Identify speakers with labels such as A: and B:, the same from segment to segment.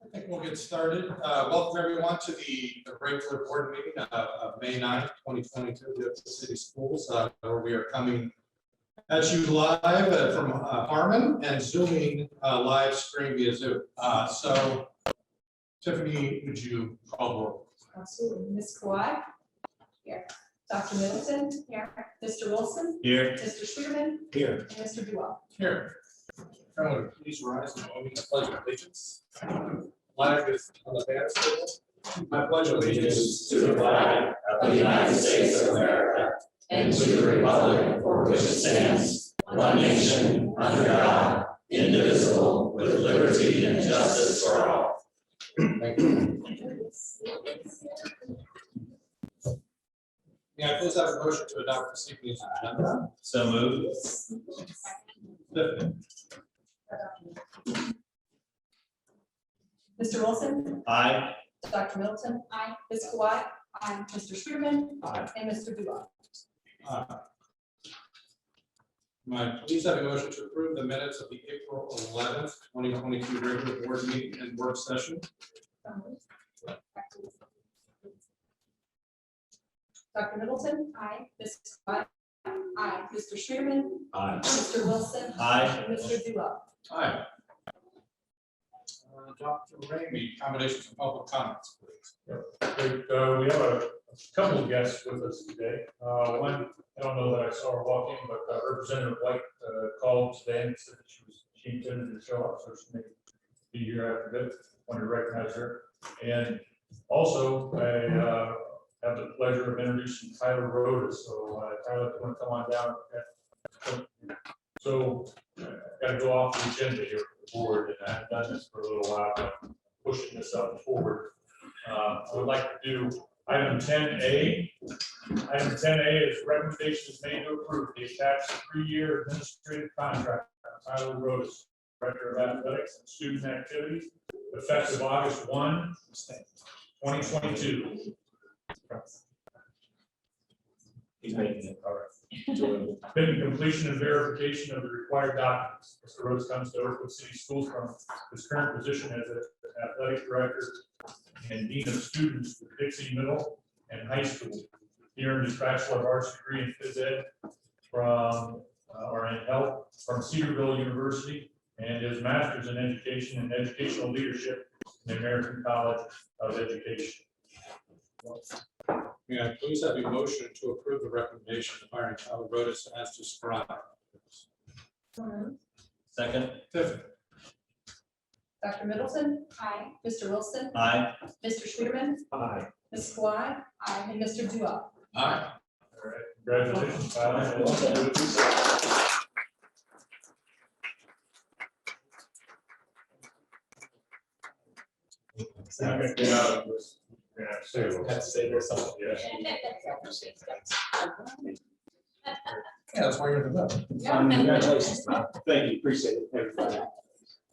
A: I think we'll get started. Welcome everyone to the regular board meeting of May 9th, 2022 of the City Schools, where we are coming at you live from Harmon and Zooming live stream via Zoom. So Tiffany, would you call the roll?
B: Absolutely. Ms. Kawhi? Here. Dr. Middleton? Here. Mr. Wilson?
C: Here.
B: Mr. Schwiegerman?
C: Here.
B: And Mr. Duval?
A: Here. Everyone would please rise and join me in the pledge of allegiance. Flag is on the banner. I pledge allegiance
D: to the flag of the United States of America and to the republic for which it stands, one nation, under God, indivisible, with liberty and justice for all.
A: Thank you. May I please have a motion to adopt the evening's agenda?
C: So moved.
A: Tiffany.
B: Mr. Wilson?
C: Aye.
B: Dr. Middleton? Aye. Ms. Kawhi? Aye. Mr. Schwiegerman?
C: Aye.
B: And Mr. Duval?
A: May I please have a motion to approve the minutes of the April 11th, 2022 regular board meeting and work session?
B: Dr. Middleton? Aye. Ms. Kawhi? Aye. Mr. Schwiegerman?
C: Aye.
B: Mr. Wilson?
C: Aye.
B: And Mr. Duval?
A: Aye. Dr. Ramey, accommodations for public comments, please.
E: Great. We have a couple of guests with us today. One, I don't know that I saw her walk in, but Representative White called today and said that she intended to show up, so she may be here after a bit. Want to recognize her. And also, I have the pleasure of introducing Tyler Rhoda. So Tyler, if you want to come on down. So got to go off the agenda here for the board, and I've done this for a little while, but I'm pushing this up forward. I would like to do item 10A. Item 10A is recommendations made to approve the attached 3-year administrative contract for Tyler Rhoda, Director of Athletics and Student Activities, effective August 1, 2022.
C: He's making it. All right.
E: Pending completion and verification of the required documents, Mr. Rhodes comes to Oakwood City Schools from his current position as an athletic director and dean of students for Dixie Middle and High School. He earned his Bachelor of Arts degree in Phys Ed from or in health from Cedarville University, and his master's in education and educational leadership in the American College of Education.
A: May I please have a motion to approve the recommendation of hiring Tyler Rhoda as described?
C: Second.
A: Tiffany.
B: Dr. Middleton? Aye. Mr. Wilson?
C: Aye.
B: Mr. Schwiegerman?
E: Aye.
B: Ms. Kawhi? Aye. And Mr. Duval?
A: Aye.
E: All right, congratulations, Tyler.
C: Have to say there's something.
A: Yeah, that's why you're in the middle.
F: Congratulations, Tom. Thank you, appreciate it, everybody. I'm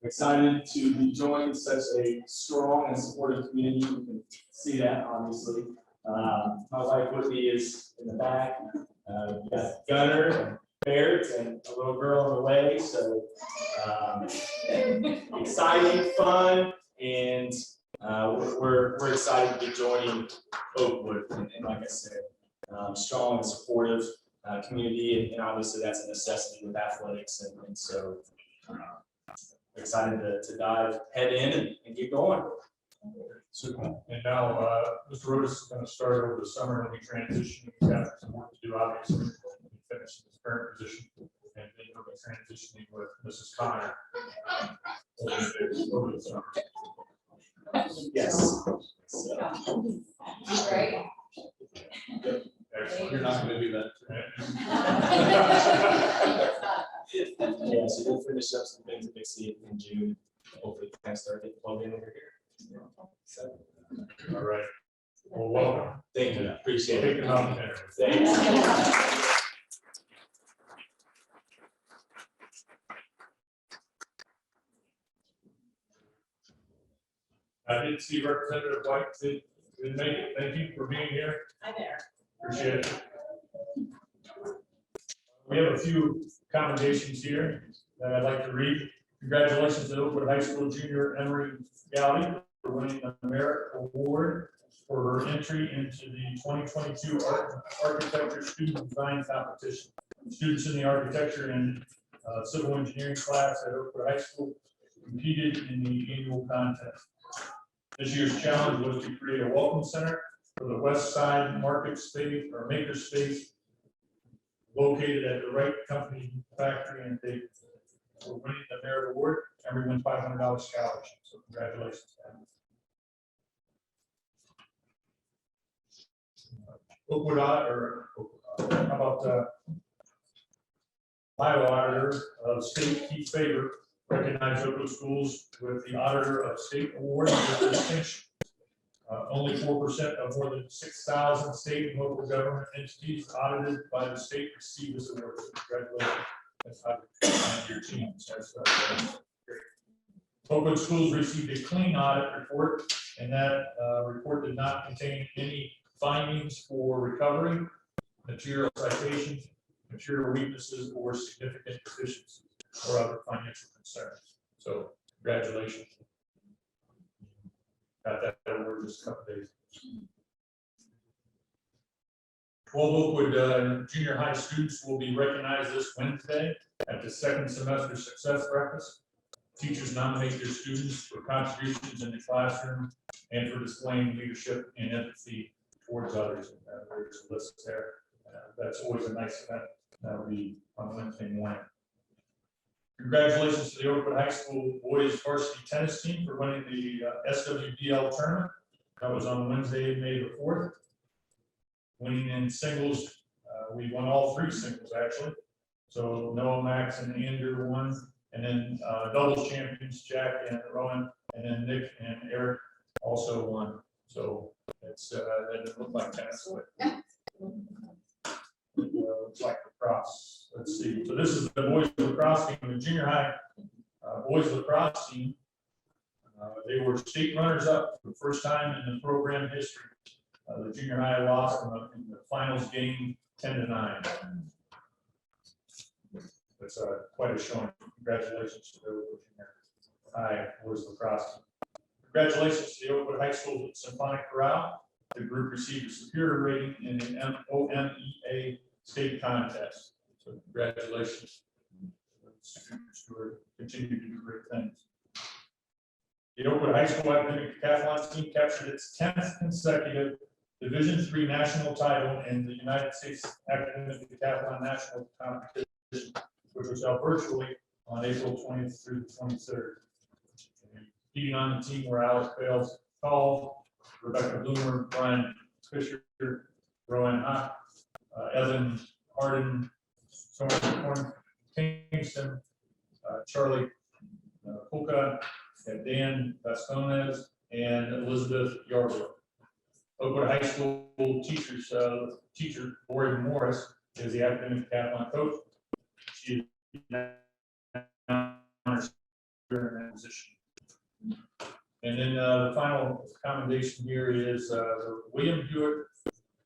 F: excited to be joining such a strong and supportive community. You can see that, obviously. My wife Whitney is in the back. We've got Gunner and Barrett and a little girl on the way. So exciting, fun, and we're excited to be joining Oakwood. And like I said, strong and supportive community, and obviously that's a necessity with athletics, and so excited to dive head in and get going.
E: Super. And now, Mr. Rhodes is going to start over the summer and we transition. He's got some work to do, obviously, when he finishes his current position, and then he'll be transitioning with Mrs. Connor over the summer.
F: Yes.
B: Great.
E: Excellent.
A: You're not going to do that.
F: Yeah, so we'll finish up some things at Dixie in June. Hopefully, we can start getting plugged in over here. So,
E: All right. Well, welcome.
F: thank you, appreciate
E: Take
F: it.
E: it on there.
F: Thanks.
E: I did see Representative White did make it. Thank you for being here.
B: Hi there.
E: Appreciate it. We have a few commendations here that I'd like to read. Congratulations to Oakwood High School junior Emery Gowdy for winning the Merit Award for her entry into the 2022 Architecture Student Design Competition. Students in the architecture and civil engineering class at Oakwood High School competed in the annual contest. This year's challenge was to create a welcome center for the West Side Market Space or Maker Space located at the Wright Company Factory, and they were winning the Merit Award. Everyone $500 scholarship. So congratulations. Oakwood how about Iowa Auditor of State Keith Faber recognized Oakwood schools with the Auditor of State Award with distinction. Only 4% of more than 6,000 state and local government entities audited by the state receive this award. So congratulations. That's your team. That's great. Oakwood schools received a clean audit report, and that report did not contain any findings for recovery, material citations, material weaknesses, or significant deficiencies or other financial concerns. So congratulations. Got that over just a couple days. 12 Oakwood junior high students will be recognized this Wednesday at the second semester success breakfast. Teachers nominate their students for contributions in the classroom and for displaying leadership and empathy towards others. There's a list there. That's always a nice event. That'll be on Wednesday morning. Congratulations to the Oakwood High School boys varsity tennis team for winning the SWBL tournament. That was on Wednesday, May the 4th. Winning in singles, we won all 3 singles actually. So Noah, Max, and Andrew won, and then doubles champions Jack and Rowan, and then Nick and Eric also won. So it's that didn't look like tennis, but looks like lacrosse. Let's see. So this is the boys lacrosse team, the junior high boys lacrosse team. They were state runners up for the first time in the program history. The junior high lost in the finals game 10-9. That's quite a showing. Congratulations to the junior high boys lacrosse team. Congratulations to the Oakwood High School Symphonic Chorale. The group received a superior rating in the OMEA state contest. So congratulations. Students who are continuing to do great things. The Oakwood High School Academic Decathlon team captured its 10th consecutive Division III national title in the United States Academic Decathlon National Competition, which was held virtually on April 20th through the 23rd. Competing on the team were Alex Bales, Call, Rebecca Bloomer, Brian Fisher, Rowan Hock, Evan Harden, Soren Kingston, Charlie Polka, Dan Bastones, and Elizabeth Yarborough. Oakwood High School teacher Lori Morris is the academic decathlon coach. She is now in that position. And then the final commendation here is the William Hewitt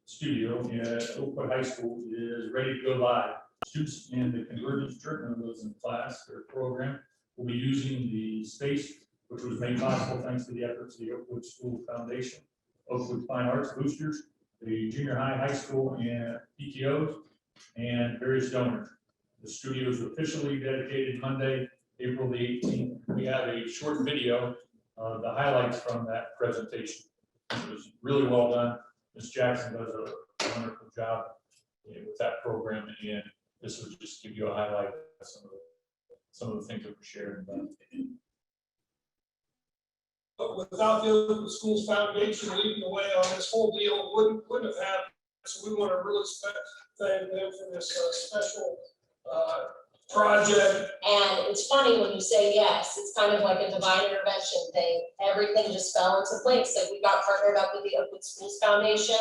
E: Studio at Oakwood High School is ready to go live. Students in the convergence journalism class, their program, will be using the space, which was made possible thanks to the efforts of the Oakwood School Foundation, Oakwood Fine Arts Boosters, the junior high, high school, and PTOs, and various donors. The studio is officially dedicated Monday, April the 18th. We have a short video of the highlights from that presentation. It was really well done. Ms. Jackson does a wonderful job with that program, and this would just give you a highlight of some of the things that were shared.
G: But without the Oakwood Schools Foundation leading the way on this whole deal, wouldn't have happened. So we want to really thank them for this special project.
H: And it's funny when you say yes, it's kind of like a divine intervention thing. Everything just fell into place. So we got partnered up with the Oakwood Schools Foundation,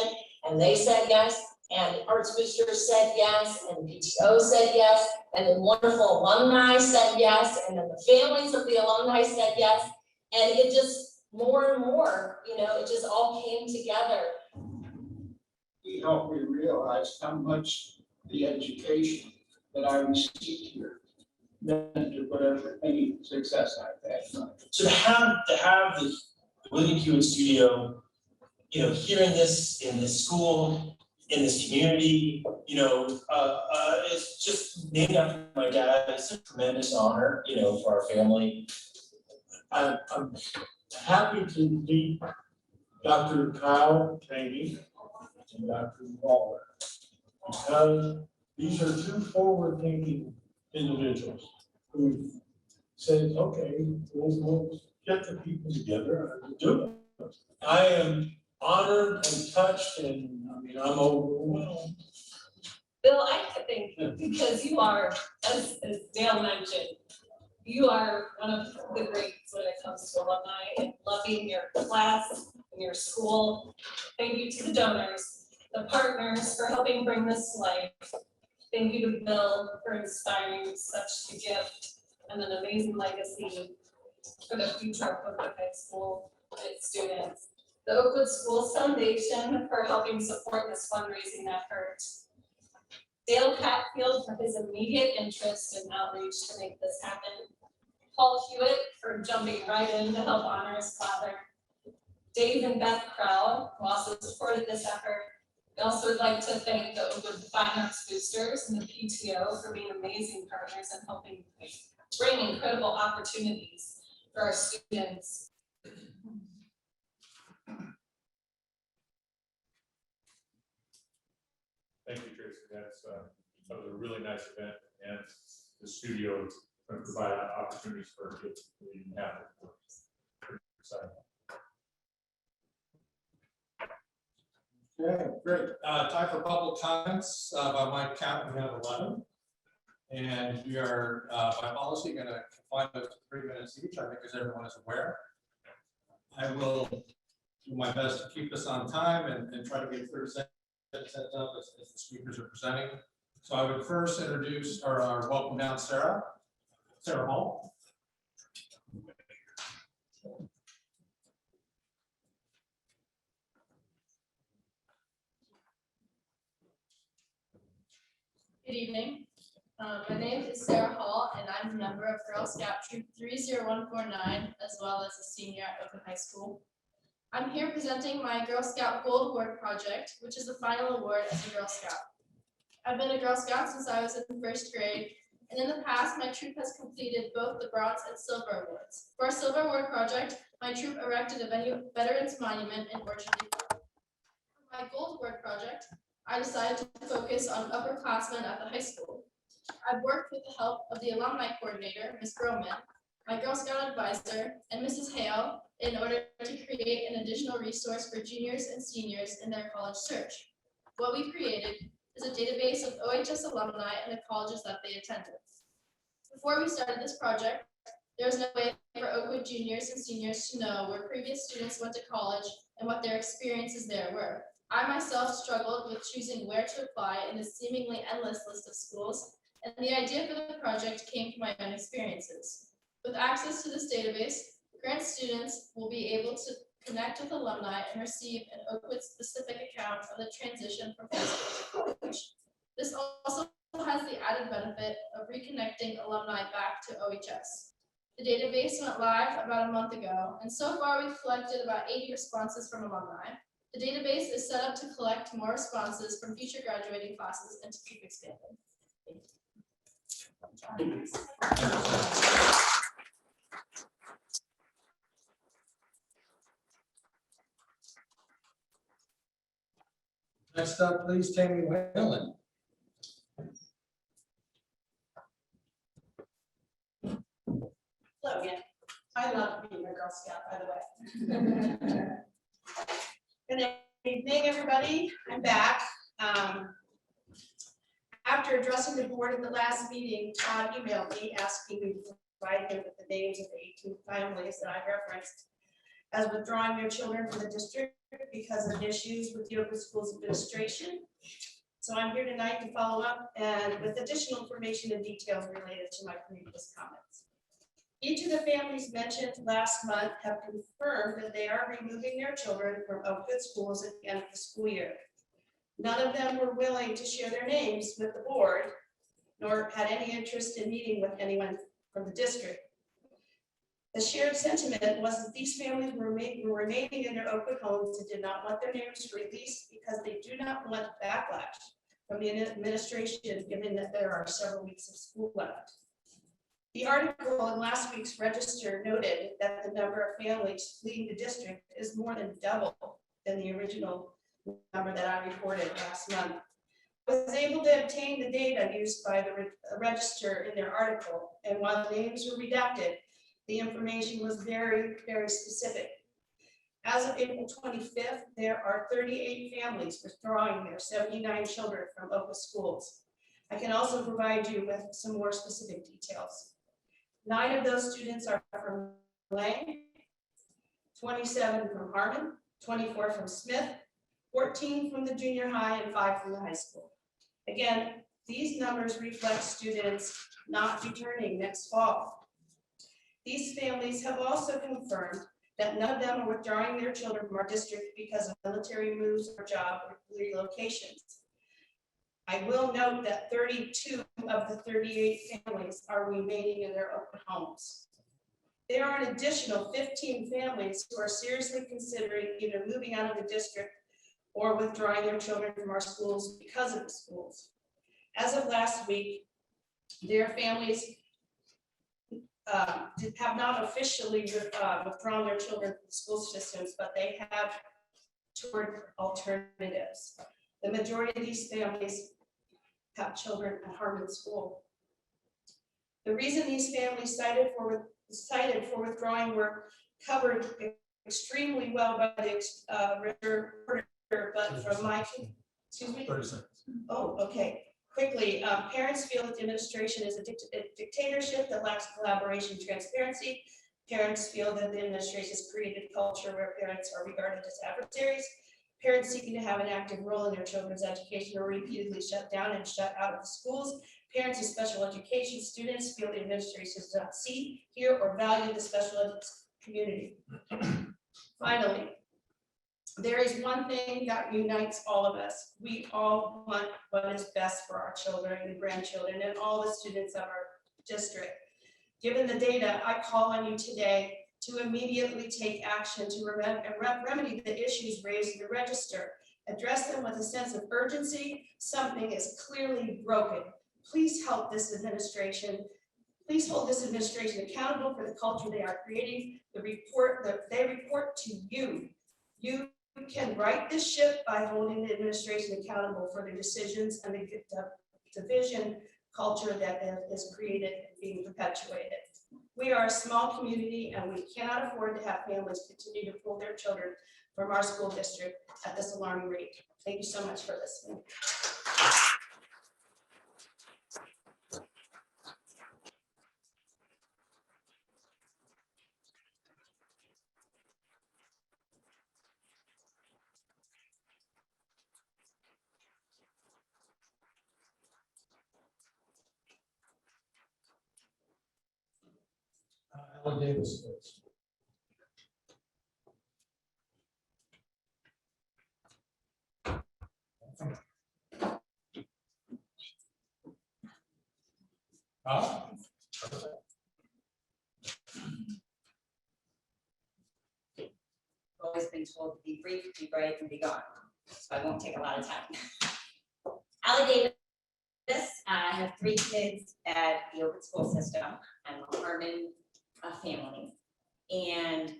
H: and they said yes, and the Arts Boosters said yes, and PTO said yes, and the wonderful alumni said yes, and then the families of the alumni said yes, and it just more and more, you know, it just all came together.
G: He helped me realize how much the education that I received here to whatever, any success I've had.
F: So to have the William Hewitt Studio, you know, hearing this in this school, in this community, you know, it's just named after my dad. It's a tremendous honor, you know, for our family.
G: I'm happy to meet Dr. Kyle Taney and Dr. Waller, because these are two forward-thinking individuals who said, okay, we'll get the people together and do it. I am honored and touched, and I mean, I'm overwhelmed.
B: Bill, I think because you are, as Dale mentioned, you are one of the greats when it comes to alumni and loving your class and your school. Thank you to the donors, the partners for helping bring this to life. Thank you to Bill for inspiring such a gift and an amazing legacy for the future of Oakwood High School and its students. The Oakwood Schools Foundation for helping support this fundraising effort. Dale Hatfield for his immediate interest and outreach to make this happen. Paul Hewitt for jumping right in to help honor his father. Dave and Beth Crowell, who also supported this effort. We also would like to thank the Oakwood Fine Arts Boosters and the PTO for being amazing partners and helping bring incredible opportunities for our students.
E: Thank you, Tracy. That was a really nice event, and the studio is going to provide opportunities for kids who didn't have it. Pretty exciting.
A: Okay, great. Time for public comments. By my count, we have 11. And we are, by policy, going to confine those to 3 minutes each, I think, as everyone is aware. I will do my best to keep us on time and try to get through set up as the speakers are presenting. So I would first introduce our welcome down Sarah Hall.
I: Good evening. My name is Sarah Hall, and I'm a member of Girl Scout Troop 30149, as well as a senior at Oakwood High School. I'm here presenting my Girl Scout Gold Award project, which is the final award as a Girl Scout. I've been a Girl Scout since I was in first grade, and in the past, my troop has completed both the bronze and silver awards. For our silver award project, my troop erected a veterans monument in Orchard. For my gold award project, I decided to focus on upperclassmen at the high school. I've worked with the help of the alumni coordinator, Ms. Groman, my Girl Scout advisor, and Mrs. Hale in order to create an additional resource for juniors and seniors in their college search. What we created is a database of OHS alumni and the colleges that they attended. Before we started this project, there was no way for Oakwood juniors and seniors to know where previous students went to college and what their experiences there were. I myself struggled with choosing where to apply in a seemingly endless list of schools, and the idea for the project came from my own experiences. With access to this database, current students will be able to connect with alumni and receive an Oakwood-specific account of the transition from high school to college. This also has the added benefit of reconnecting alumni back to OHS. The database went live about a month ago, and so far we've collected about 80 responses from alumni. The database is set up to collect more responses from future graduating classes and to keep expanding.
A: Next up, please, Tammy Whalen.
J: Hello again. I love being a Girl Scout, by the way. Good evening, everybody. I'm back. After addressing the board at the last meeting, Todd emailed me asking me to provide him with the names of the 18 families that I referenced as withdrawing their children from the district because of issues with the Oakwood Schools administration. So I'm here tonight to follow up and with additional information and details related to my previous comments. Each of the families mentioned last month have confirmed that they are removing their children from Oakwood schools at the end of the school year. None of them were willing to share their names with the board nor had any interest in meeting with anyone from the district. The shared sentiment was that these families were remaining in their Oakwood homes and did not want their names released because they do not want backlash from the administration, given that there are several weeks of school left. The article in last week's Register noted that the number of families fleeing the district is more than double than the original number that I reported last month. I was able to obtain the data used by the Register in their article, and while the names were redacted, the information was very, very specific. As of April 25th, there are 38 families withdrawing their 79 children from Oakwood schools. I can also provide you with some more specific details. 9 of those students are from Lang, 27 from Harmon, 24 from Smith, 14 from the junior high, and 5 from the high school. Again, these numbers reflect students not returning next fall. These families have also confirmed that none of them are withdrawing their children from our district because of military moves or job relocations. I will note that 32 of the 38 families are remaining in their open homes. There are an additional 15 families who are seriously considering either moving out of the district or withdrawing their children from our schools because of the schools. As of last week, their families have not officially withdrawn their children from the school systems, but they have toured alternatives. The majority of these families have children at Harmon School. The reason these families cited for withdrawing were covered extremely well by the reporter, but from my, excuse me?
E: 30 seconds.
J: Oh, okay. Quickly, parents feel that the administration is a dictatorship that lacks collaboration and transparency. Parents feel that the administration has created a culture where parents are regarded as adversaries. Parents seeking to have an active role in their children's education are repeatedly shut down and shut out of the schools. Parents of special education students feel the administration does not see, hear, or value the special ed community. Finally, there is one thing that unites all of us. We all want what is best for our children and grandchildren and all the students of our district. Given the data, I call on you today to immediately take action to remedy the issues raised in the Register. Address them with a sense of urgency. Something is clearly broken. Please help this administration. Please hold this administration accountable for the culture they are creating. The report that they report to you. You can right this ship by holding the administration accountable for the decisions and the division culture that is created and being perpetuated. We are a small community and we cannot afford to have families continue to pull their children from our school district at this alarming rate. Thank you so much for listening.
A: Alan Davis, please.
K: Always been told to be brief, be bright, and be gone, so I won't take a lot of time. Allie Davis, I have 3 kids at the Oakwood school system. I'm a Harmon family, and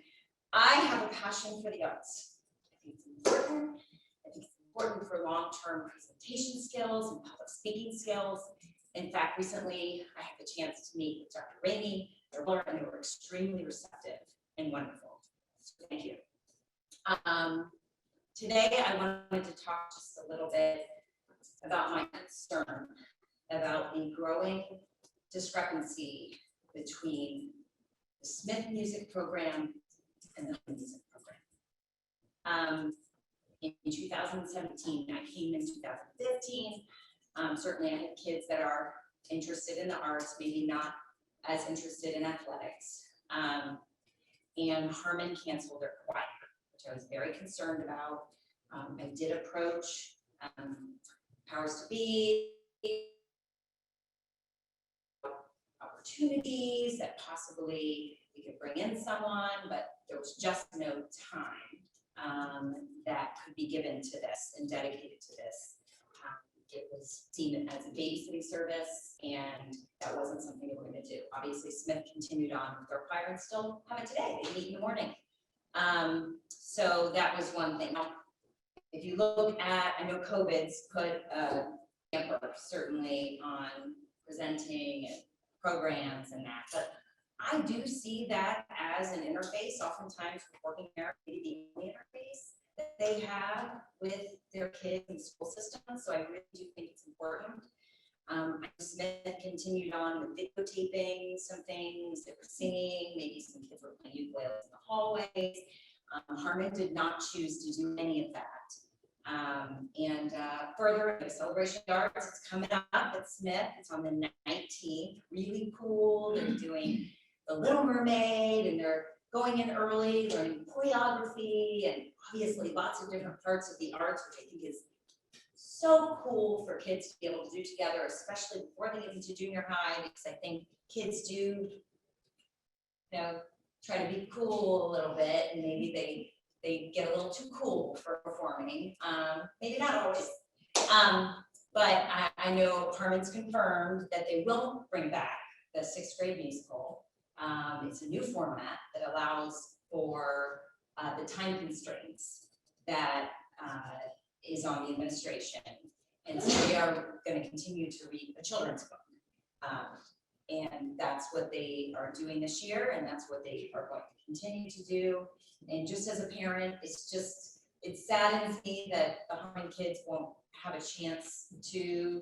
K: I have a passion for the arts. I think it's important. I think it's important for long-term presentation skills and public speaking skills. In fact, recently I had the chance to meet with Dr. Ramey, and they were extremely receptive and wonderful. So thank you. Today I wanted to talk just a little bit about my concern about the growing discrepancy between the Smith music program and the music program. In 2017, I came in 2015. Certainly I had kids that are interested in the arts, maybe not as interested in athletics. And Harmon canceled their choir, which I was very concerned about. I did approach powers to be opportunities, that possibly we could bring in someone, but there was just no time that could be given to this and dedicated to this. It was seen as a babysitting service, and that wasn't something that we're gonna do. Obviously, Smith continued on with their choir and still have it today. They meet in the morning. So that was one thing. Now, if you look at, I know COVID's put a damper certainly on presenting and programs and that, but I do see that as an interface. Oftentimes, working there, maybe the only interface that they have with their kids and school systems. So I really do think it's important. Smith continued on with videotaping some things, they were singing, maybe some kids were playing ukuleles in the hallways. Harmon did not choose to do any of that. Further, the Celebration of Arts, it's coming up at Smith, it's on the 19th, really cool. They're doing The Little Mermaid, and they're going in early, learning choreography, and obviously lots of different parts of the arts, which I think is so cool for kids to be able to do together, especially before they get into junior high, because I think kids do, try to be cool a little bit, and maybe they get a little too cool for performing. Maybe not always. But I know Harmon's confirmed that they will bring back the 6th grade musical. It's a new format that allows for the time constraints that is on the administration. And so we are going to continue to read a children's book. And that's what they are doing this year, and that's what they are going to continue to do. And just as a parent, it saddens me that the Harmon kids won't have a chance to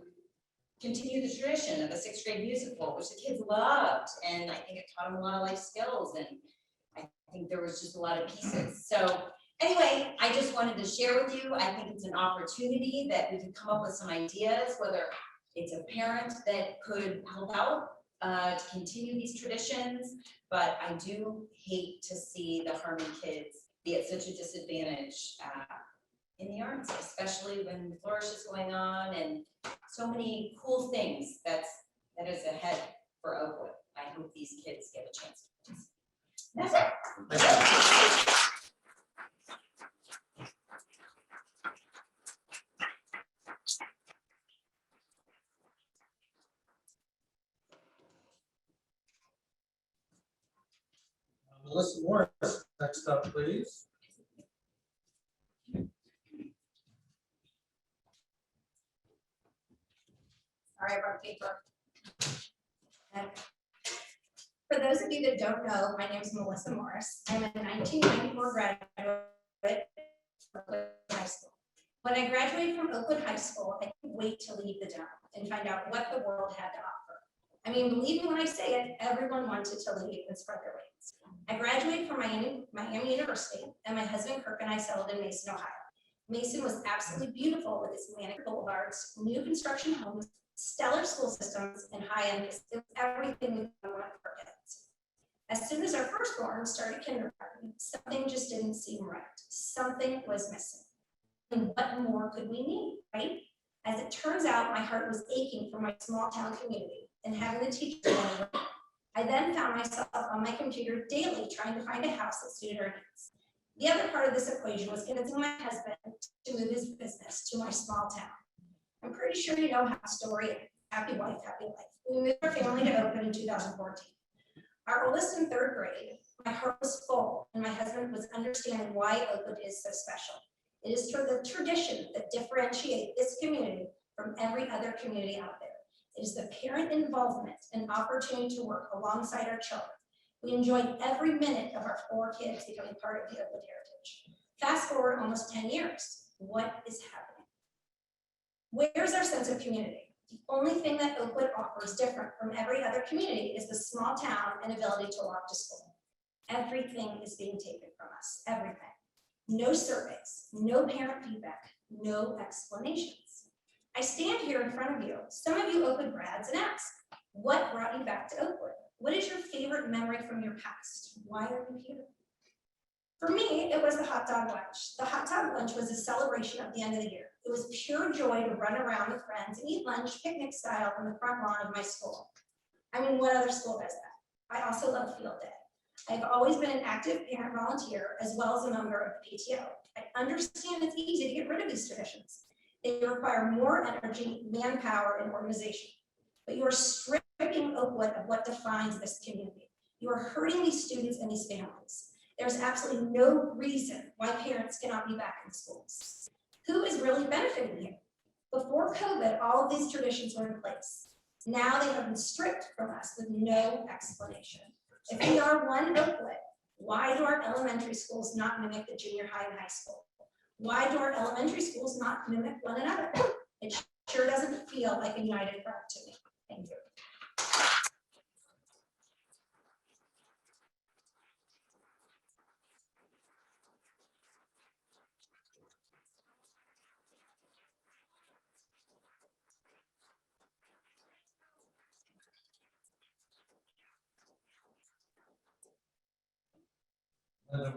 K: continue the tradition of the 6th grade musical, which the kids loved. And I think it taught them a lot of life skills. And I think there was just a lot of pieces. So anyway, I just wanted to share with you, I think it's an opportunity that we could come up with some ideas, whether it's a parent that could help out to continue these traditions. But I do hate to see the Harmon kids be at such a disadvantage in the arts, especially when Flourish is going on and so many cool things that is ahead for Oakwood. I hope these kids get a chance to participate. That's it.
A: Melissa Morris, next up, please.
L: Sorry, I brought paper. For those of you that don't know, my name is Melissa Morris. I'm a 1994 graduate from Oakwood High School. When I graduated from Oakwood High School, I couldn't wait to leave the dome and find out what the world had to offer. I mean, believe me when I say it, everyone wanted to leave and spread their wings. I graduated from Miami University, and my husband Kirk and I settled in Mason, Ohio. Mason was absolutely beautiful with its Atlantic boulevards, new construction homes, stellar school systems, and high-end. It was everything we wanted for kids. As soon as our firstborn started kindergarten, something just didn't seem right. Something was missing. And what more could we need, right? As it turns out, my heart was aching for my small town community and having to teach them. I then found myself on my computer daily trying to find a house that suited our needs. The other part of this equation was convincing my husband to move his business to my small town. I'm pretty sure you know how story, happy wife, happy life. We moved our family to Oakwood in 2014. Our oldest in 3rd grade, my heart was full, and my husband was understanding why Oakwood is so special. It is for the tradition that differentiate this community from every other community out there. It is the parent involvement and opportunity to work alongside our children. We enjoyed every minute of our 4 kids becoming part of the Oakwood heritage. Fast forward almost 10 years. What is happening? Where's our sense of community? The only thing that Oakwood offers different from every other community is the small town and ability to walk to school. Everything is being taken from us, everything. No surveys, no parent feedback, no explanations. I stand here in front of you, some of you Oakwood grads, and ask, what brought you back to Oakwood? What is your favorite memory from your past? Why are you here? For me, it was the hot dog lunch. The hot dog lunch was a celebration of the end of the year. It was pure joy to run around with friends and eat lunch picnic style on the front lawn of my school. I mean, what other school does that? I also love field day. I've always been an active parent volunteer as well as a member of the PTO. I understand it's easy to get rid of these traditions. They require more energy, manpower, and organization. But you are stripping Oakwood of what defines this community. You are hurting these students and these families. There's absolutely no reason why parents cannot be back in schools. Who is really benefiting here? Before COVID, all of these traditions were in place. Now they have been stripped from us with no explanation. If we are one Oakwood, why do our elementary schools not mimic the junior high and high school? Why do our elementary schools not mimic one another? It sure doesn't feel like a united front to me. Thank you.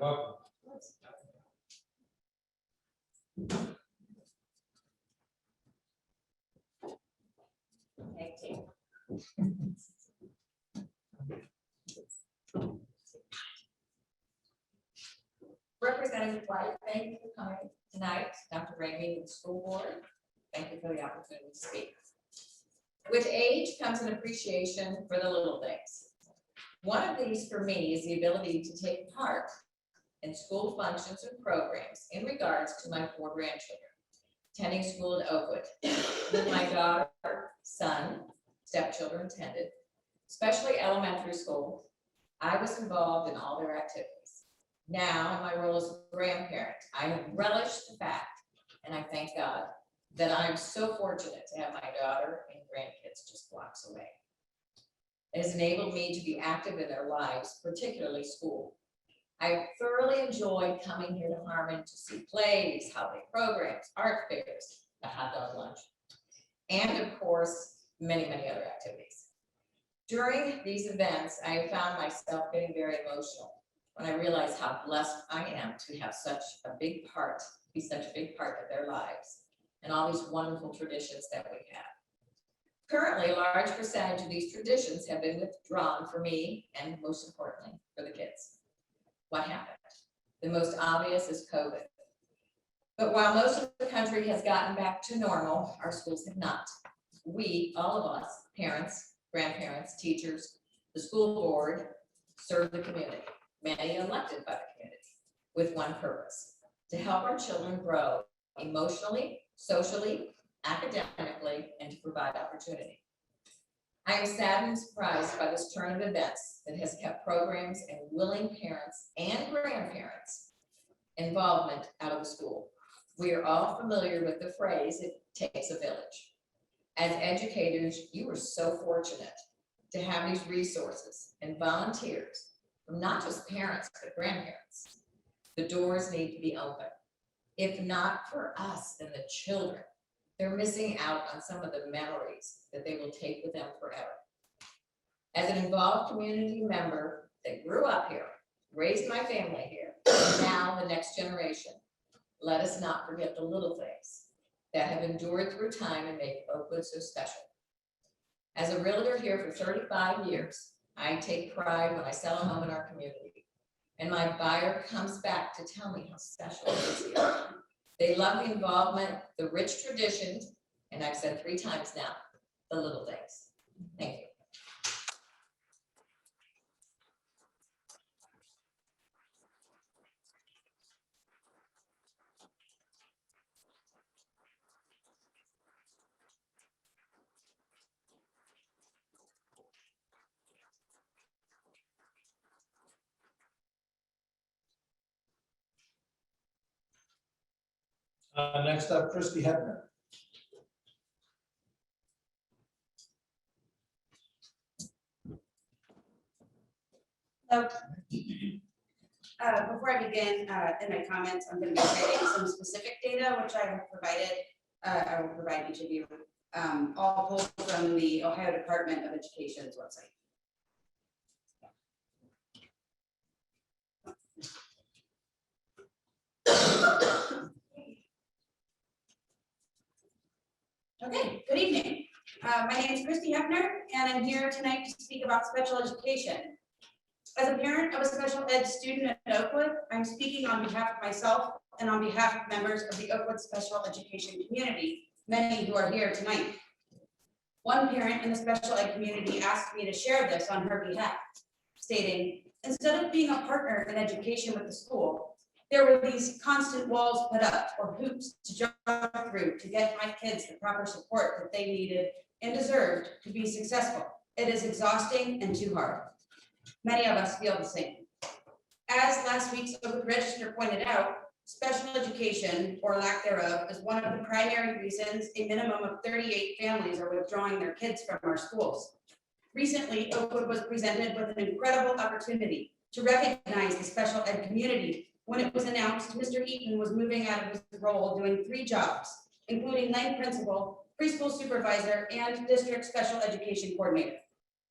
A: Welcome.
K: Thank you. Representative White, thank you for coming tonight. Dr. Ramey with the school board, thank you for the opportunity to speak. With age comes an appreciation for the little things. One of these for me is the ability to take part in school functions and programs in regards to my 4 grandchildren, attending school at Oakwood, with my daughter, son, stepchildren attended, especially elementary school. I was involved in all their activities. Now, in my role as a grandparent, I have relished the fact, and I thank God, that I'm so fortunate to have my daughter and grandkids just blocks away. It has enabled me to be active in their lives, particularly school. I thoroughly enjoyed coming here to Harmon to see plays, holiday programs, art fairs, the hot dog lunch, and of course, many, many other activities. During these events, I found myself getting very emotional when I realized how blessed I am to have such a big part, be such a big part of their lives, and all these wonderful traditions that we have. Currently, a large percentage of these traditions have been withdrawn for me, and most importantly, for the kids. What happened? The most obvious is COVID. But while most of the country has gotten back to normal, our schools have not. We, all of us, parents, grandparents, teachers, the school board, serve the community, many elected by the community, with one purpose: to help our children grow emotionally, socially, academically, and to provide opportunity. I am saddened and surprised by this turn of events that has kept programs and willing parents and grandparents involvement out of the school. We are all familiar with the phrase, it takes a village. As educators, you are so fortunate to have these resources and volunteers from not just parents, but grandparents. The doors need to be open. If not for us, then the children. They're missing out on some of the memories that they will take with them forever. As an involved community member that grew up here, raised my family here, and now the next generation, let us not forget the little things that have endured through time and make Oakwood so special. As a realtor here for 35 years, I take pride when I sell a home in our community, and my buyer comes back to tell me how special it is here. They love the involvement, the rich traditions, and I've said 3 times now, the little things. Thank you.
A: Next up, Christy Hebner.
M: Hello. Before I begin in my comments, I'm going to be citing some specific data, which I have provided. I will provide each of you, all pulled from the Ohio Department of Education's website. Okay, good evening. My name is Christy Hefner, and I'm here tonight to speak about special education. As a parent of a special ed student at Oakwood, I'm speaking on behalf of myself and on behalf of members of the Oakwood special education community, many who are here tonight. One parent in the special ed community asked me to share this on her behalf, stating, instead of being a partner in education with the school, there were these constant walls put up or hoops to jump through to get my kids the proper support that they needed and deserved to be successful. It is exhausting and too hard. Many of us feel the same. As last week's Oakwood Register pointed out, special education, or lack thereof, is one of the primary reasons a minimum of 38 families are withdrawing their kids from our schools. Recently, Oakwood was presented with an incredible opportunity to recognize the special ed community when it was announced Mr. Eaton was moving out of his role doing 3 jobs, including line principal, preschool supervisor, and district special education coordinator.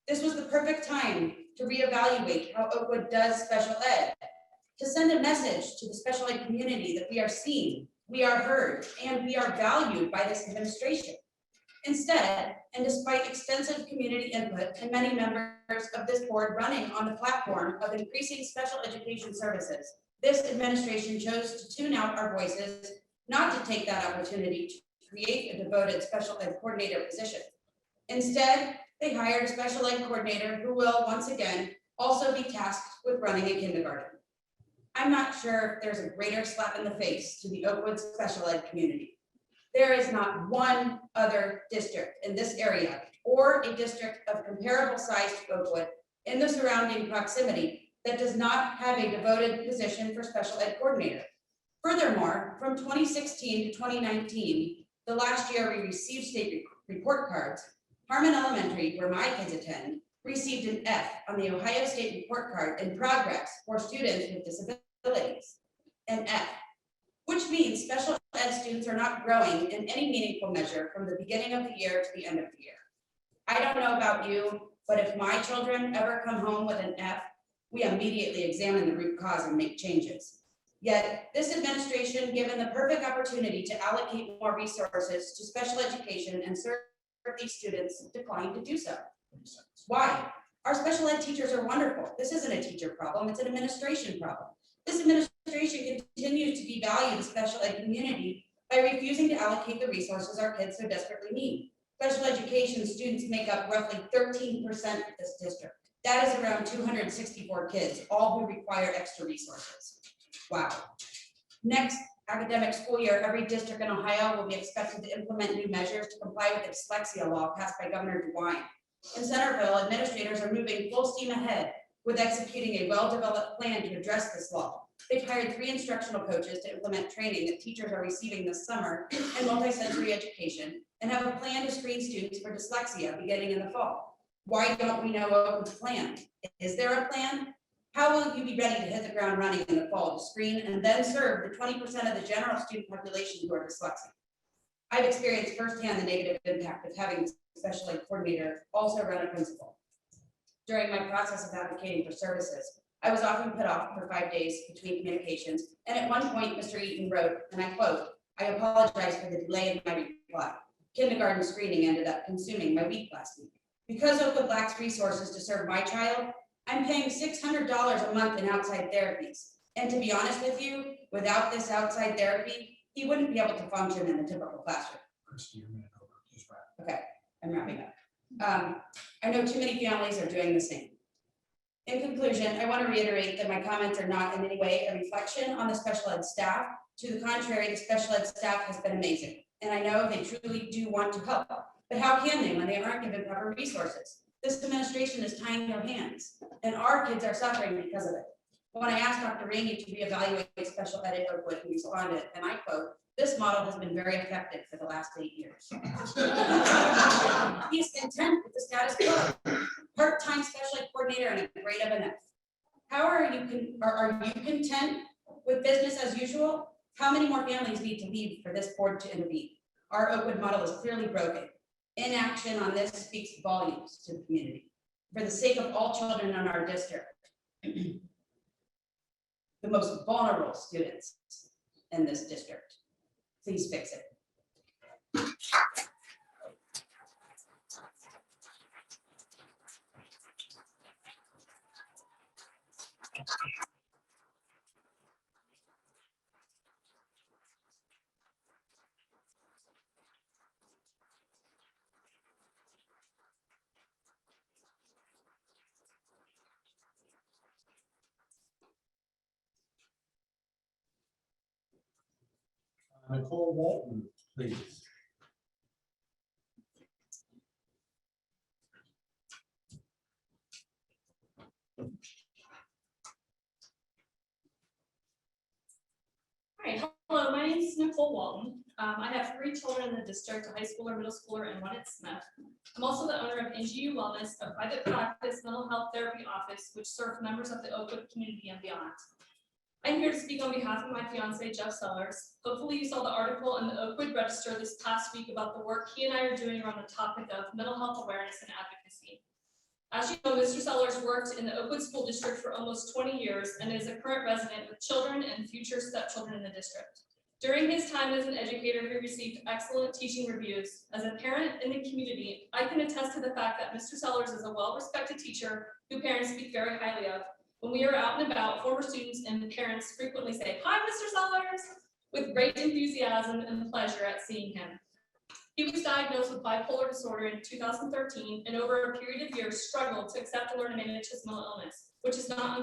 M: This was the perfect time to reevaluate how Oakwood does special ed, to send a message to the special ed community that we are seen, we are heard, and we are valued by this administration. Instead, and despite extensive community input and many members of this board running on the platform of increasing special education services, this administration chose to tune out our voices, not to take that opportunity to create a devoted special ed coordinator position. Instead, they hired a special ed coordinator who will, once again, also be tasked with running a kindergarten. I'm not sure if there's a greater slap in the face to the Oakwood special ed community. There is not one other district in this area or a district of comparable size to Oakwood in the surrounding proximity that does not have a devoted position for special ed coordinator. Furthermore, from 2016 to 2019, the last year we received state report cards, Harmon Elementary, where my kids attend, received an F on the Ohio State report card in progress for students with disabilities, an F, which means special ed students are not growing in any meaningful measure from the beginning of the year to the end of the year. I don't know about you, but if my children ever come home with an F, we immediately examine the root cause and make changes. Yet this administration, given the perfect opportunity to allocate more resources to special education and serve these students, declined to do so. Why? Our special ed teachers are wonderful. This isn't a teacher problem, it's an administration problem. This administration continues to devalue the special ed community by refusing to allocate the resources our kids so desperately need. Special education students make up roughly 13% of this district. That is around 264 kids, all who require extra resources. Wow. Next academic school year, every district in Ohio will be expected to implement new measures to comply with the dyslexia law passed by Governor DeWine. In Centerville, administrators are moving full steam ahead with executing a well-developed plan to address this law. They've hired 3 instructional coaches to implement training that teachers are receiving this summer in multisensory education and have a plan to screen students for dyslexia beginning in the fall. Why don't we know Oakwood's plan? Is there a plan? How will you be ready to hit the ground running in the fall to screen and then serve the 20% of the general student population who are dyslexic? I've experienced firsthand the negative impact of having a special ed coordinator also run a principal. During my process of advocating for services, I was often put off for 5 days between communications, and at one point, Mr. Eaton wrote, and I quote, "I apologize for the delay in my reply. Kindergarten screening ended up consuming my week last week. Because Oakwood lacks resources to serve my child, I'm paying $600 a month in outside therapies. And to be honest with you, without this outside therapy, he wouldn't be able to function in a typical classroom."
A: Christy, you're minute over. Just wrap.
M: Okay, I'm wrapping up. I know too many families are doing the same. In conclusion, I want to reiterate that my comments are not in any way a reflection on the special ed staff. To the contrary, the special ed staff has been amazing, and I know they truly do want to help. But how can they when they aren't given proper resources? This administration is tying their hands, and our kids are suffering because of it. When I asked Dr. Rainey to reevaluate special ed at Oakwood, he responded, and I quote, "This model has been very effective for the last 8 years." He's content with the status quo. Part-time special ed coordinator and a grade of an F. How are you content with business as usual? How many more families need to leave for this board to intervene? Our Oakwood model is clearly broken. Inaction on this speaks volumes to the community. For the sake of all children in our district, the most vulnerable students in this district, please fix it.
A: Nicole Walton, please.
N: Hi, hello, my name is Nicole Walton. I have 3 children in the district, a high schooler, middle schooler, and 1 at Smith. I'm also the owner of NGU Wellness, a private practice mental health therapy office, which serves members of the Oakwood community and beyond. I'm here to speak on behalf of my fiance, Jeff Sellers. Hopefully you saw the article in the Oakwood Register this past week about the work he and I are doing around the topic of mental health awareness and advocacy. As you know, Mr. Sellers worked in the Oakwood School District for almost 20 years and is a current resident with children and future stepchildren in the district. During his time as an educator, he received excellent teaching reviews. As a parent in the community, I can attest to the fact that Mr. Sellers is a well-respected teacher who parents speak very highly of. When we are out and about, former students and parents frequently say, "Hi, Mr. Sellers," with great enthusiasm and pleasure at seeing him. He was diagnosed with bipolar disorder in 2013 and over a period of years struggled to accept and learn to manage his mental illness, which is not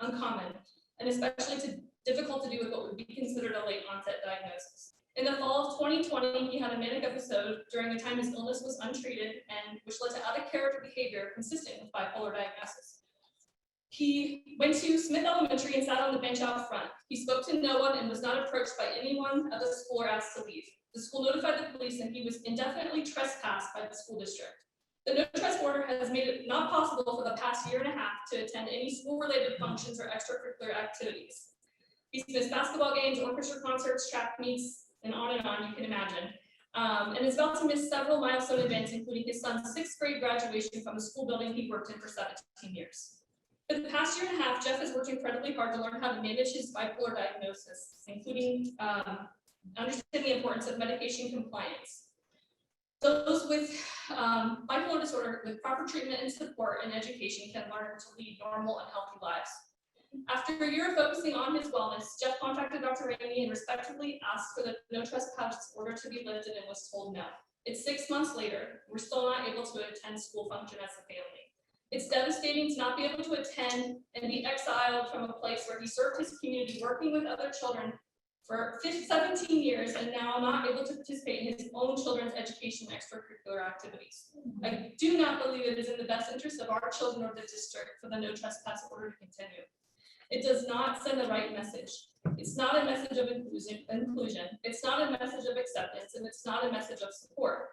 N: uncommon and especially difficult to do with what would be considered a late onset diagnosis. In the fall of 2020, he had a manic episode during the time his illness was untreated and which led to out of character behavior consistent with bipolar diagnosis. He went to Smith Elementary and sat on the bench out front. He spoke to no one and was not approached by anyone at the school or asked to leave. The school notified the police and he was indefinitely trespassed by the school district. The no trespass order has made it not possible for the past 1.5 years to attend any school-related functions or extracurricular activities. He's missed basketball games, orchestra concerts, track meets, and on, you can imagine. And is about to miss several milestone events, including his son's 6th grade graduation from the school building he worked in for 17 years. For the past 1.5 years, Jeff has worked incredibly hard to learn how to manage his bipolar diagnosis, including understanding the importance of medication compliance. Those with bipolar disorder with proper treatment and support and education can learn to lead normal and healthy lives. After a year of focusing on his wellness, Jeff contacted Dr. Ramey and respectfully asked for the no trespass order to be lifted and was told no. It's 6 months later, we're still not able to attend school function as a family. It's devastating to not be able to attend and be exiled from a place where he served his community working with other children for 17 years and now not able to participate in his own children's education and extracurricular activities. I do not believe it is in the best interest of our children or the district for the no trespass order to continue. It does not send the right message. It's not a message of inclusion. It's not a message of acceptance, and it's not a message of support.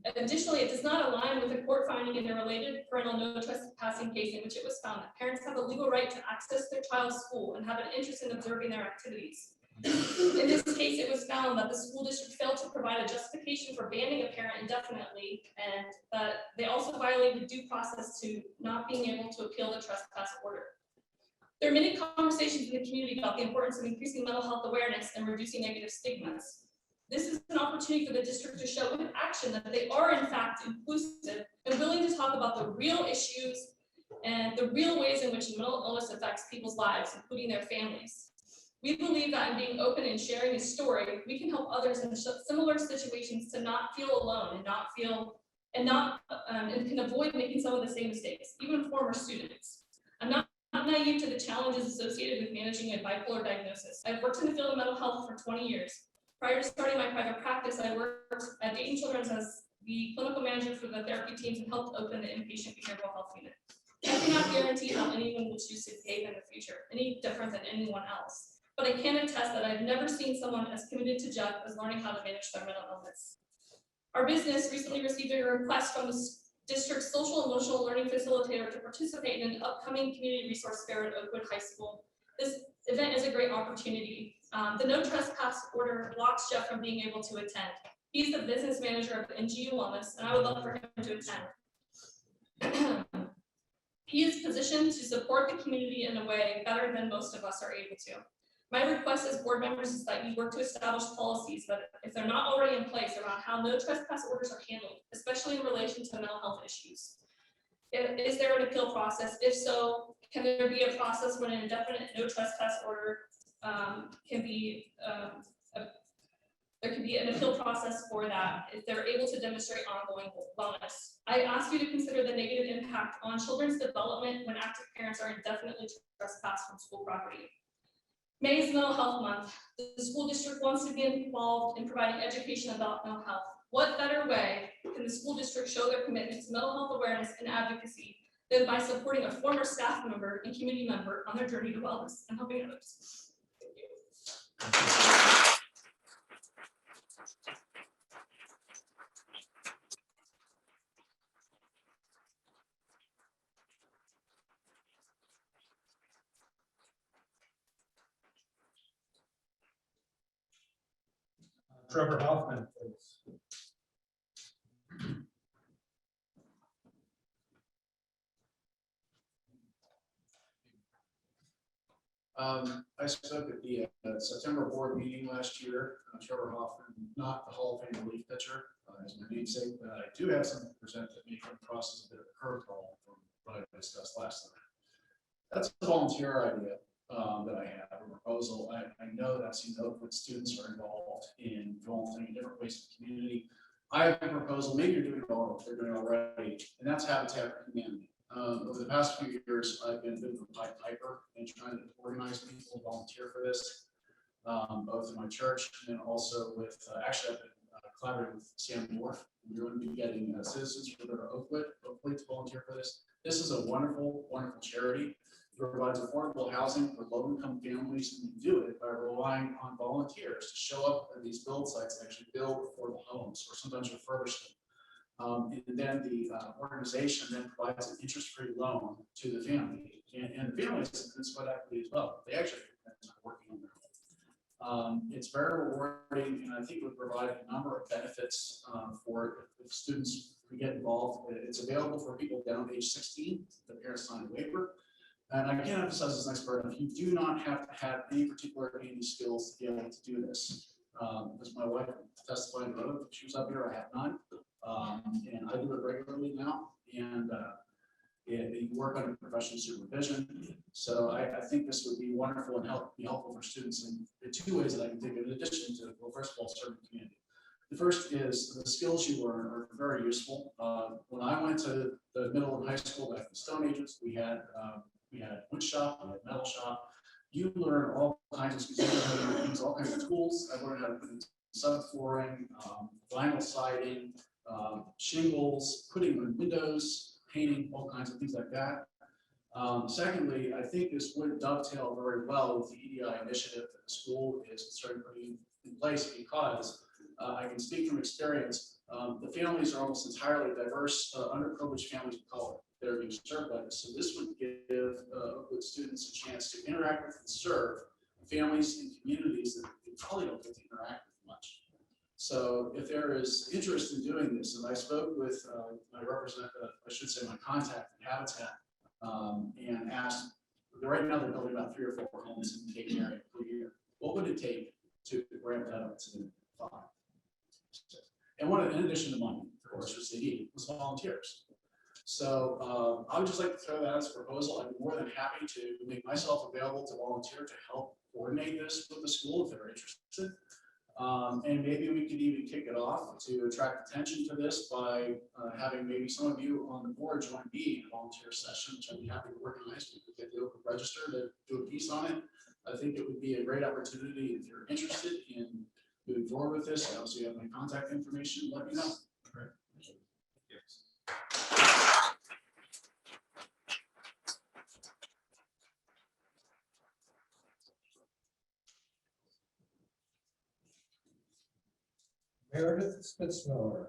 N: Additionally, it does not align with the court finding in a related parental no trespassing case in which it was found that parents have a legal right to access their child's school and have an interest in observing their activities. In this case, it was found that the school district failed to provide a justification for banning a parent indefinitely, and that they also violated due process to not being able to appeal the trespass order. There are many conversations in the community about the importance of increasing mental health awareness and reducing negative stigmas. This is an opportunity for the district to show with action that they are in fact inclusive and willing to talk about the real issues and the real ways in which mental illness affects people's lives, including their families. We believe that in being open and sharing his story, we can help others in similar situations to not feel alone and can avoid making some of the same mistakes, even former students. I'm not naive to the challenges associated with managing a bipolar diagnosis. I've worked in the field of mental health for 20 years. Prior to starting my private practice, I worked at Dayton Children's as the clinical manager for the therapy teams and helped open the inpatient behavioral health unit. I cannot guarantee how anyone will choose to behave in the future, any different than anyone else. But I can attest that I've never seen someone as committed to Jeff as learning how to manage their mental illness. Our business recently received a request from the district's social and emotional learning facilitator to participate in an upcoming community resource fair at Oakwood High School. This event is a great opportunity. The no trespass order blocks Jeff from being able to attend. He's the business manager of NGU Wellness, and I would love for him to attend. He is positioned to support the community in a way better than most of us are able to. My request as board members is that you work to establish policies, but if they're not already in place, around how no trespass orders are handled, especially in relation to mental health issues. Is there an appeal process? If so, can there be a process when an indefinite no trespass order can be, there can be an appeal process for that if they're able to demonstrate ongoing wellness. I ask you to consider the negative impact on children's development when active parents are indefinitely trespassed from school property. May is Mental Health Month. The school district wants to be involved in providing education about mental health. What better way can the school district show their commitment to mental health awareness and advocacy than by supporting a former staff member and community member on their journey to wellness and helping others? Thank you.
A: Trevor Hoffman, please.
O: I spoke at the September board meeting last year. Trevor Hoffman, not the Hall of Fame relief pitcher, as my namesake, but I do have something to present that may come across as a bit of a curveball from what I discussed last time. That's a volunteer idea that I have, a proposal. I know that I've seen Oakwood students are involved in volunteering in different ways in the community. I have a proposal, maybe you're doing it all, they're doing it already, and that's Habitat for Humanity. Over the past few years, I've been a bit of a Pied Piper and trying to organize people to volunteer for this, both in my church and also with, actually I've been collaborating with Sam North. We're going to be getting citizens from Oakwood to volunteer for this. This is a wonderful, wonderful charity. It provides affordable housing for low-income families, and we do it by relying on volunteers to show up at these build sites and actually build affordable homes, or sometimes refurbish them. And then the organization then provides an interest-free loan to the family, and the family is sweat equity as well. They actually are working on their own. It's very rewarding, and I think it would provide a number of benefits for if students who get involved. It's available for people down to age 16. The parents sign a waiver. And I can't emphasize this next part. You do not have to have any particular handy skills to be able to do this. Because my wife testified in road, she was up here, I have none. And I do it regularly now. And you work under professional supervision. So I think this would be wonderful and be helpful for students in the two ways that I can think of, in addition to, well, first of all, serving the community. The first is the skills you learn are very useful. When I went to the middle and high school back in the Stone Ages, we had wood shop, we had metal shop. You learn all kinds of skills, all kinds of tools. I learned how to put in subflooring, vinyl siding, shingles, putting in windows, painting, all kinds of things like that. Secondly, I think this would dovetail very well with the EDI initiative that the school is starting putting in place, because I can speak from experience. The families are almost entirely diverse, underprivileged families of color that are being served by this. So this would give Oakwood students a chance to interact with and serve families and communities that they probably don't get to interact with much. So if there is interest in doing this, and I spoke with my representative, I should say my contact at Habitat, and asked, right now they're building about 3 or 4 homes in the Dayton area per year. What would it take to ramp that up to 5? And in addition to money, of course, which they need, was volunteers. So I would just like to throw that as a proposal. I'd be more than happy to make myself available to volunteer to help coordinate this with the school if they're interested. And maybe we could even kick it off to attract attention to this by having maybe some of you on the board join me in a volunteer session, which I'd be happy to organize. We could get the Oakwood Register to do a piece on it. I think it would be a great opportunity. If you're interested in moving forward with this, I also have my contact information. Let me know.
A: Right. Meredith Spitzmiller.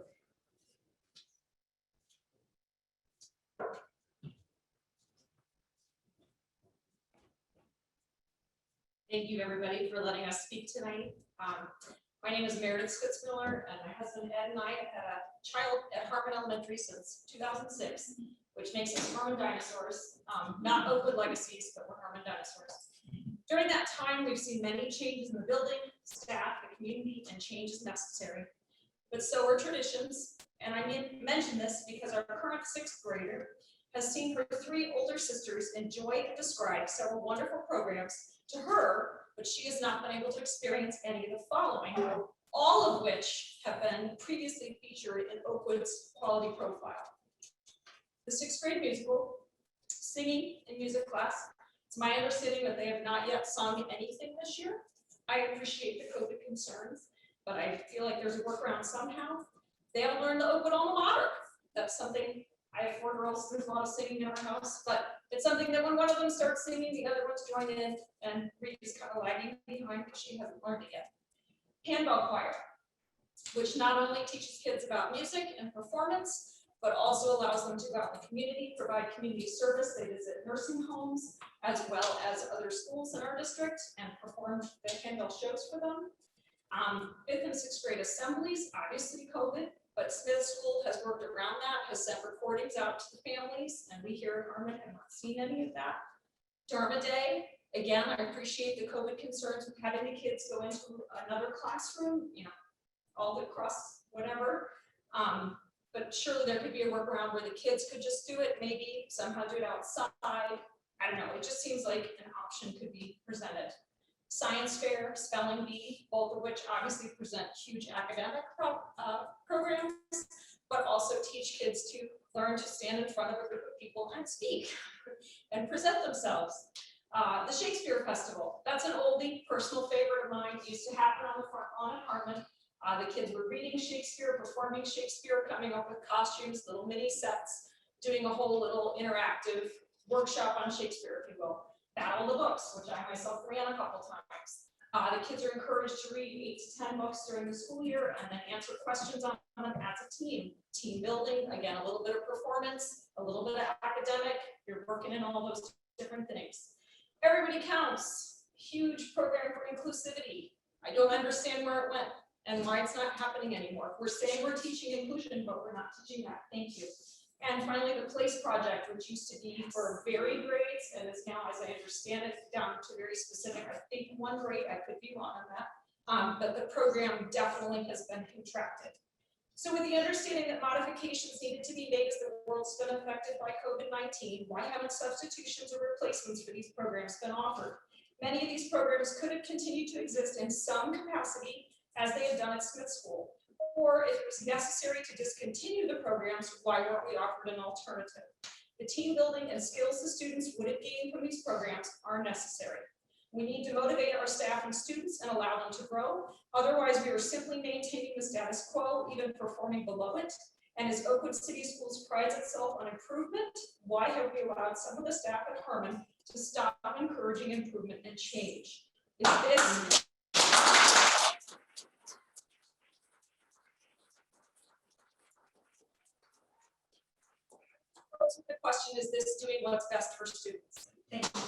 P: Thank you, everybody, for letting us speak tonight. My name is Meredith Spitzmiller, and my husband Ed and I have had a child at Harmon Elementary since 2006, which makes us Harmon dinosaurs, not Oakwood legacies, but we're Harmon dinosaurs. During that time, we've seen many changes in the building, staff, the community, and changes necessary. But so are traditions, and I mention this because our current 6th grader
N: has seen her 3 older sisters enjoy and describe several wonderful programs to her, but she has not been able to experience any of the following, all of which have been previously featured in Oakwood's quality profile. The 6th grade musical, singing and music class. It's my understanding that they have not yet sung anything this year. I appreciate the COVID concerns, but I feel like there's a workaround somehow. They haven't learned the Oakwood alma mater. That's something, I have 4 girls, there's a lot of singing in our house, but it's something that when one of them starts singing, the other ones join in, and Reed is kind of lagging behind because she hasn't learned it yet. Handbell choir, which not only teaches kids about music and performance, but also allows them to go out in the community, provide community service. They visit nursing homes as well as other schools in our district and perform the handbell shows for them. 5th and 6th grade assemblies, obviously COVID, but Smith School has worked around that, has sent recordings out to the families, and we here at Harmon have not seen any of that. Dharma Day, again, I appreciate the COVID concerns with having the kids go into another classroom, you know, all across whatever. But surely there could be a workaround where the kids could just do it, maybe somehow do it outside. I don't know, it just seems like an option could be presented. Science fair, spelling bee, both of which obviously present huge academic programs, but also teach kids to learn to stand in front of a group of people and speak and present themselves. The Shakespeare Festival, that's an oldie, personal favorite of mine, used to happen on the front lawn at Harmon. The kids were reading Shakespeare, performing Shakespeare, coming up with costumes, little mini sets, doing a whole little interactive workshop on Shakespeare, if you will. Battle of the Books, which I myself ran a couple times. The kids are encouraged to read 8 to 10 books during the school year and then answer questions on them as a team. Team building, again, a little bit of performance, a little bit of academic, you're working in all those different things. Everybody Counts, huge program for inclusivity. I don't understand where it went and why it's not happening anymore. We're saying we're teaching inclusion, but we're not teaching that. Thank you. And finally, the PLACE project, which used to be for varied grades and is now, as I understand it, down to very specific. I think 1 grade, I could be wrong on that, but the program definitely has been contracted. So with the understanding that modifications needed to be made as the world's been affected by COVID-19, why haven't substitutions or replacements for these programs been offered? Many of these programs could have continued to exist in some capacity as they had done at Smith School. Or if it was necessary to discontinue the programs, why weren't we offered an alternative? The team building and skills the students would have gained from these programs are necessary. We need to motivate our staff and students and allow them to grow. Otherwise, we are simply maintaining the status quo, even performing below it. And as Oakwood City Schools prides itself on improvement, why have we allowed some of the staff at Harmon to stop encouraging improvement and change? Is this the question, is this doing what's best for students? Thank you.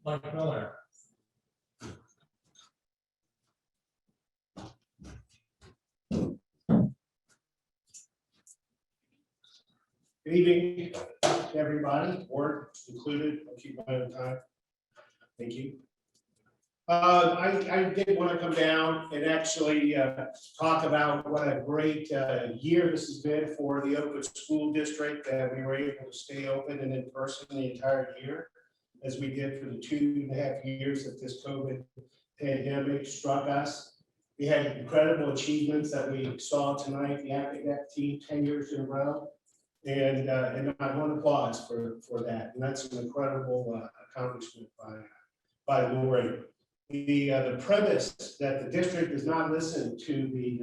C: Mike Miller.
Q: Good evening, everybody, board included. I'll keep my own time. Thank you. I did want to come down and actually talk about what a great year this has been for the Oakwood School District, that we were able to stay open and in person the entire year, as we did for the 2.5 years that this COVID pandemic struck us. We had incredible achievements that we saw tonight, the academic team 10 years in a row. And I want to applause for that. And that's an incredible accomplishment by the board. The premise that the district does not listen to the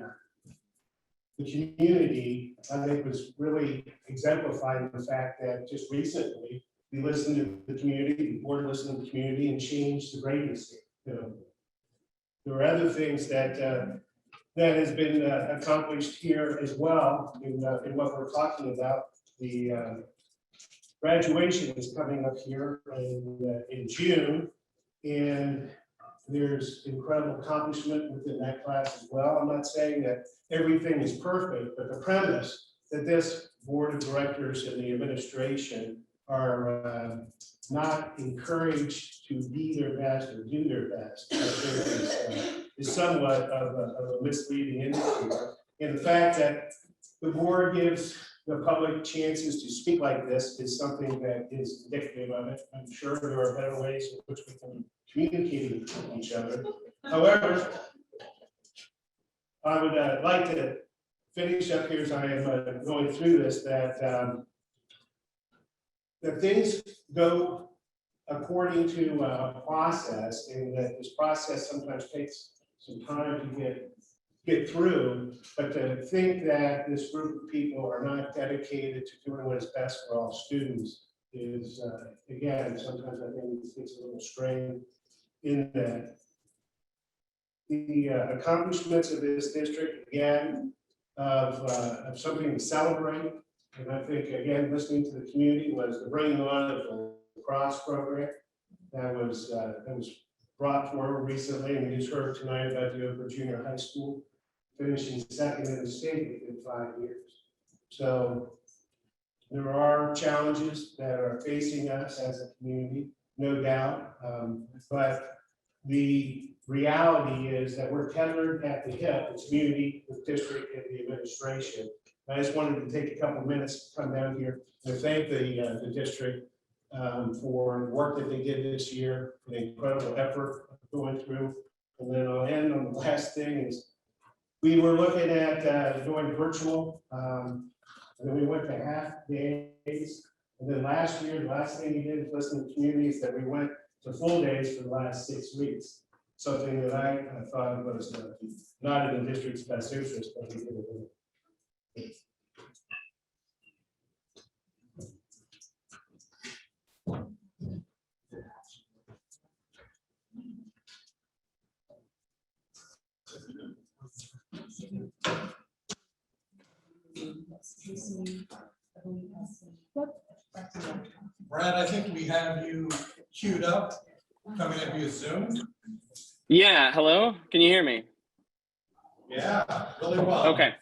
Q: community, I think, was really exemplified in the fact that just recently we listened to the community, the board listened to the community and changed the grading scale. There are other things that has been accomplished here as well in what we're talking about. The graduation is coming up here in June, and there's incredible accomplishment within that class as well. I'm not saying that everything is perfect, but the premise that this board of directors and the administration are not encouraged to be their best or do their best, I think is somewhat of a misleading indicator. And the fact that the board gives the public chances to speak like this is something that is indicative of it. I'm sure there are better ways in which we can communicate with each other. However, I would like to finish up here as I am going through this, that things go according to a process, and that this process sometimes takes some time to get through, but to think that this group of people are not dedicated to doing what is best for all students is, again, sometimes I think it's a little strain in that. The accomplishments of this district, again, of something to celebrate. And I think, again, listening to the community was the bringing on of the lacrosse program that was brought forward recently, and we just heard tonight about the Oakwood Junior High School finishing second in the state within 5 years. So there are challenges that are facing us as a community, no doubt, but the reality is that we're tethered at the hip, the community, the district, and the administration. I just wanted to take a couple of minutes to come down here and thank the district for the work that they did this year, for the incredible effort going through. And then I'll end on the last thing is we were looking at going virtual, and then we went to half days. And then last year, the last thing we did was listen to communities that we went to full days for the last 6 weeks. Something that I thought was not in the district's best interest, but we did it.
A: Brad, I think we have you queued up, coming in via Zoom.
R: Yeah, hello, can you hear me?
A: Yeah, really well.
R: Okay.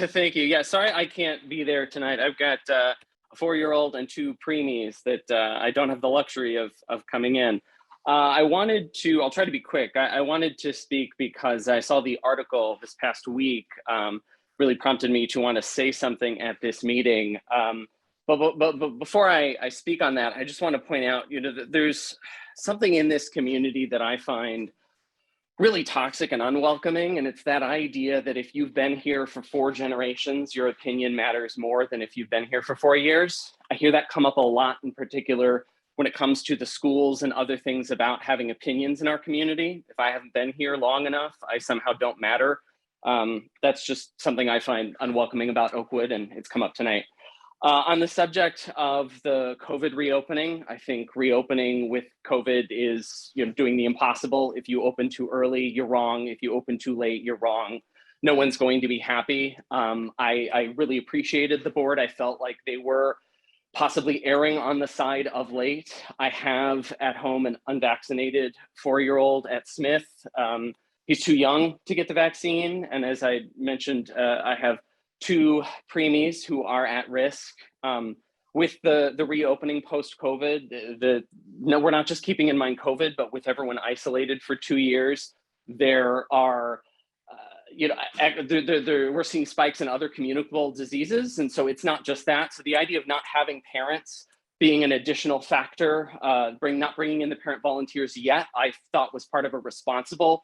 R: Thank you. Yeah, sorry I can't be there tonight. I've got a 4-year-old and 2 preemies that I don't have the luxury of coming in. I'll try to be quick. I wanted to speak because I saw the article this past week, really prompted me to want to say something at this meeting. But before I speak on that, I just want to point out, that there's something in this community that I find really toxic and unwelcoming. And it's that idea that if you've been here for 4 generations, your opinion matters more than if you've been here for 4 years. I hear that come up a lot, in particular when it comes to the schools and other things about having opinions in our community. If I haven't been here long enough, I somehow don't matter. That's just something I find unwelcoming about Oakwood, and it's come up tonight. On the subject of the COVID reopening, I think reopening with COVID is doing the impossible. If you open too early, you're wrong. If you open too late, you're wrong. No one's going to be happy. I really appreciated the board. I felt like they were possibly erring on the side of late. I have at home an unvaccinated 4-year-old at Smith. He's too young to get the vaccine. And as I mentioned, I have 2 preemies who are at risk. With the reopening post-COVID, we're not just keeping in mind COVID, but with everyone isolated for 2 years, there are, we're seeing spikes in other communicable diseases. And so it's not just that. So the idea of not having parents being an additional factor, not bringing in the parent volunteers yet, I thought was part of a responsible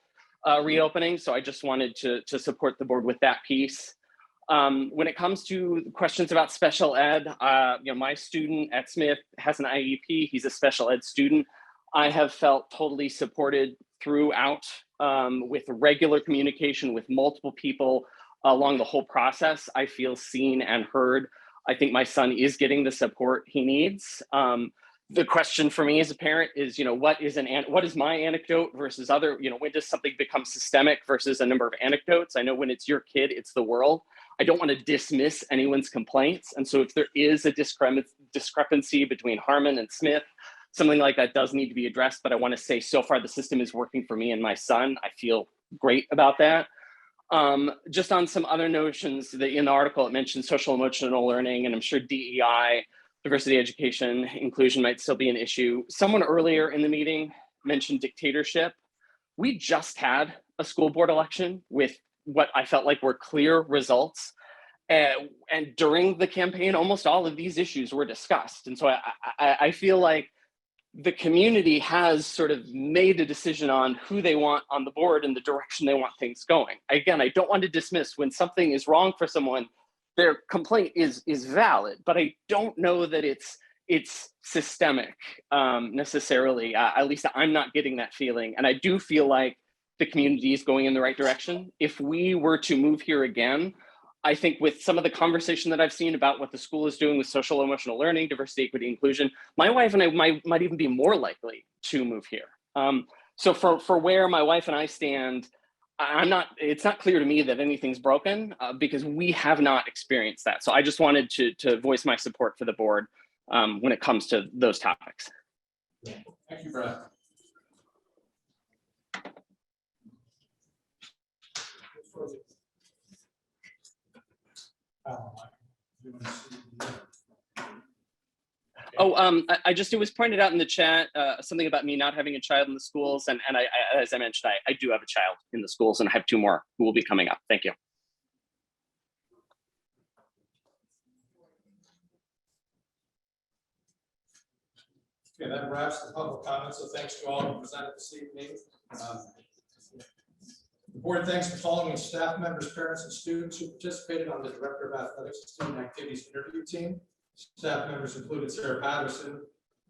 R: reopening. So I just wanted to support the board with that piece. When it comes to questions about special ed, my student at Smith has an IEP. He's a special ed student. I have felt totally supported throughout with regular communication with multiple people along the whole process. I feel seen and heard. I think my son is getting the support he needs. The question for me as a parent is, what is my anecdote versus other, when does something become systemic versus a number of anecdotes? I know when it's your kid, it's the world. I don't want to dismiss anyone's complaints. And so if there is a discrepancy between Harmon and Smith, something like that does need to be addressed. But I want to say so far the system is working for me and my son. I feel great about that. Just on some other notions that in the article, it mentioned social emotional learning, and I'm sure DEI, diversity, education, inclusion might still be an issue. Someone earlier in the meeting mentioned dictatorship. We just had a school board election with what I felt like were clear results. And during the campaign, almost all of these issues were discussed. And so I feel like the community has sort of made a decision on who they want on the board and the direction they want things going. Again, I don't want to dismiss when something is wrong for someone, their complaint is valid, but I don't know that it's systemic necessarily. At least I'm not getting that feeling. And I do feel like the community is going in the right direction. If we were to move here again, I think with some of the conversation that I've seen about what the school is doing with social emotional learning, diversity, equity, inclusion, my wife and I might even be more likely to move here. So for where my wife and I stand, it's not clear to me that anything's broken because we have not experienced that. So I just wanted to voice my support for the board when it comes to those topics.
A: Thank you, Brad.
R: It was pointed out in the chat, something about me not having a child in the schools. And I, as I mentioned, I do have a child in the schools and I have 2 more who will be coming up. Thank you.
A: Okay, that wraps the public comments. So thanks to all who presented this evening. The board thanks the following staff members, parents, and students who participated on the Director of Athletics and Student Activities interview team. Staff members included Sarah Patterson,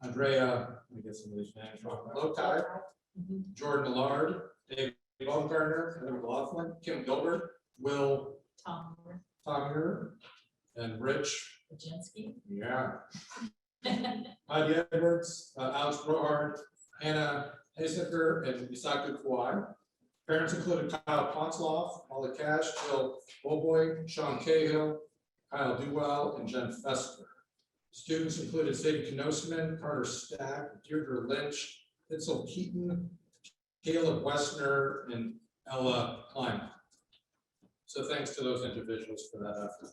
A: Andrea, let me get some of these names wrong, Lokai, Jordan Millard, David Baumgartner, Heather McLaughlin, Kim Gilbert, Will Tomier, and Rich
K: Bajenski.
A: Yeah. Heidi Edwards, Alex Brohard, Hannah Haseker, and Isaku Kawai. Parents included Kyle Ponsloff, Molly Cash, Bill Boboy, Sean Cahill, Kyle Duwell, and Jen Fester. Students included Sadie Knosman, Carter Stack, Deirdre Lynch, Itzel Keaton, Caleb Westner, and Ella Klein. So thanks to those individuals for that effort.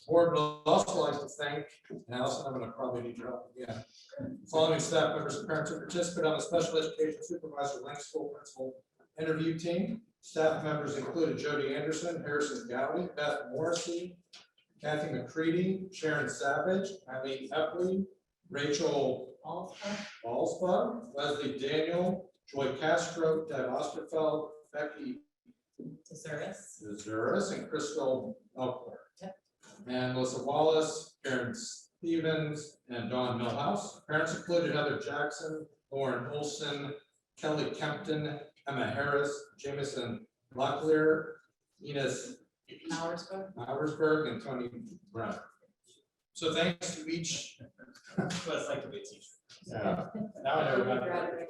A: Board would also like to thank, and Allison, I'm going to probably need your help again. Following staff members and parents who participated on the special education supervisor link school principal interview team. Staff members included Jody Anderson, Harrison Gowie, Beth Morrissey, Kathy McCready, Sharon Savage, Eileen Epley, Rachel Alspa, Leslie Daniel, Joy Castro, Deb Osterfeld, Becky Zazuris, and Crystal Elkler. And Melissa Wallace, Karen Stevens, and Dawn Millhouse. Parents included Heather Jackson, Lauren Olson, Kelly Kempton, Emma Harris, Jameson Locklear, Enos Mauersberg, and Tony Brown. So thanks to each.
F: Well, it's like to be a teacher.
A: Yeah. Now I know about it.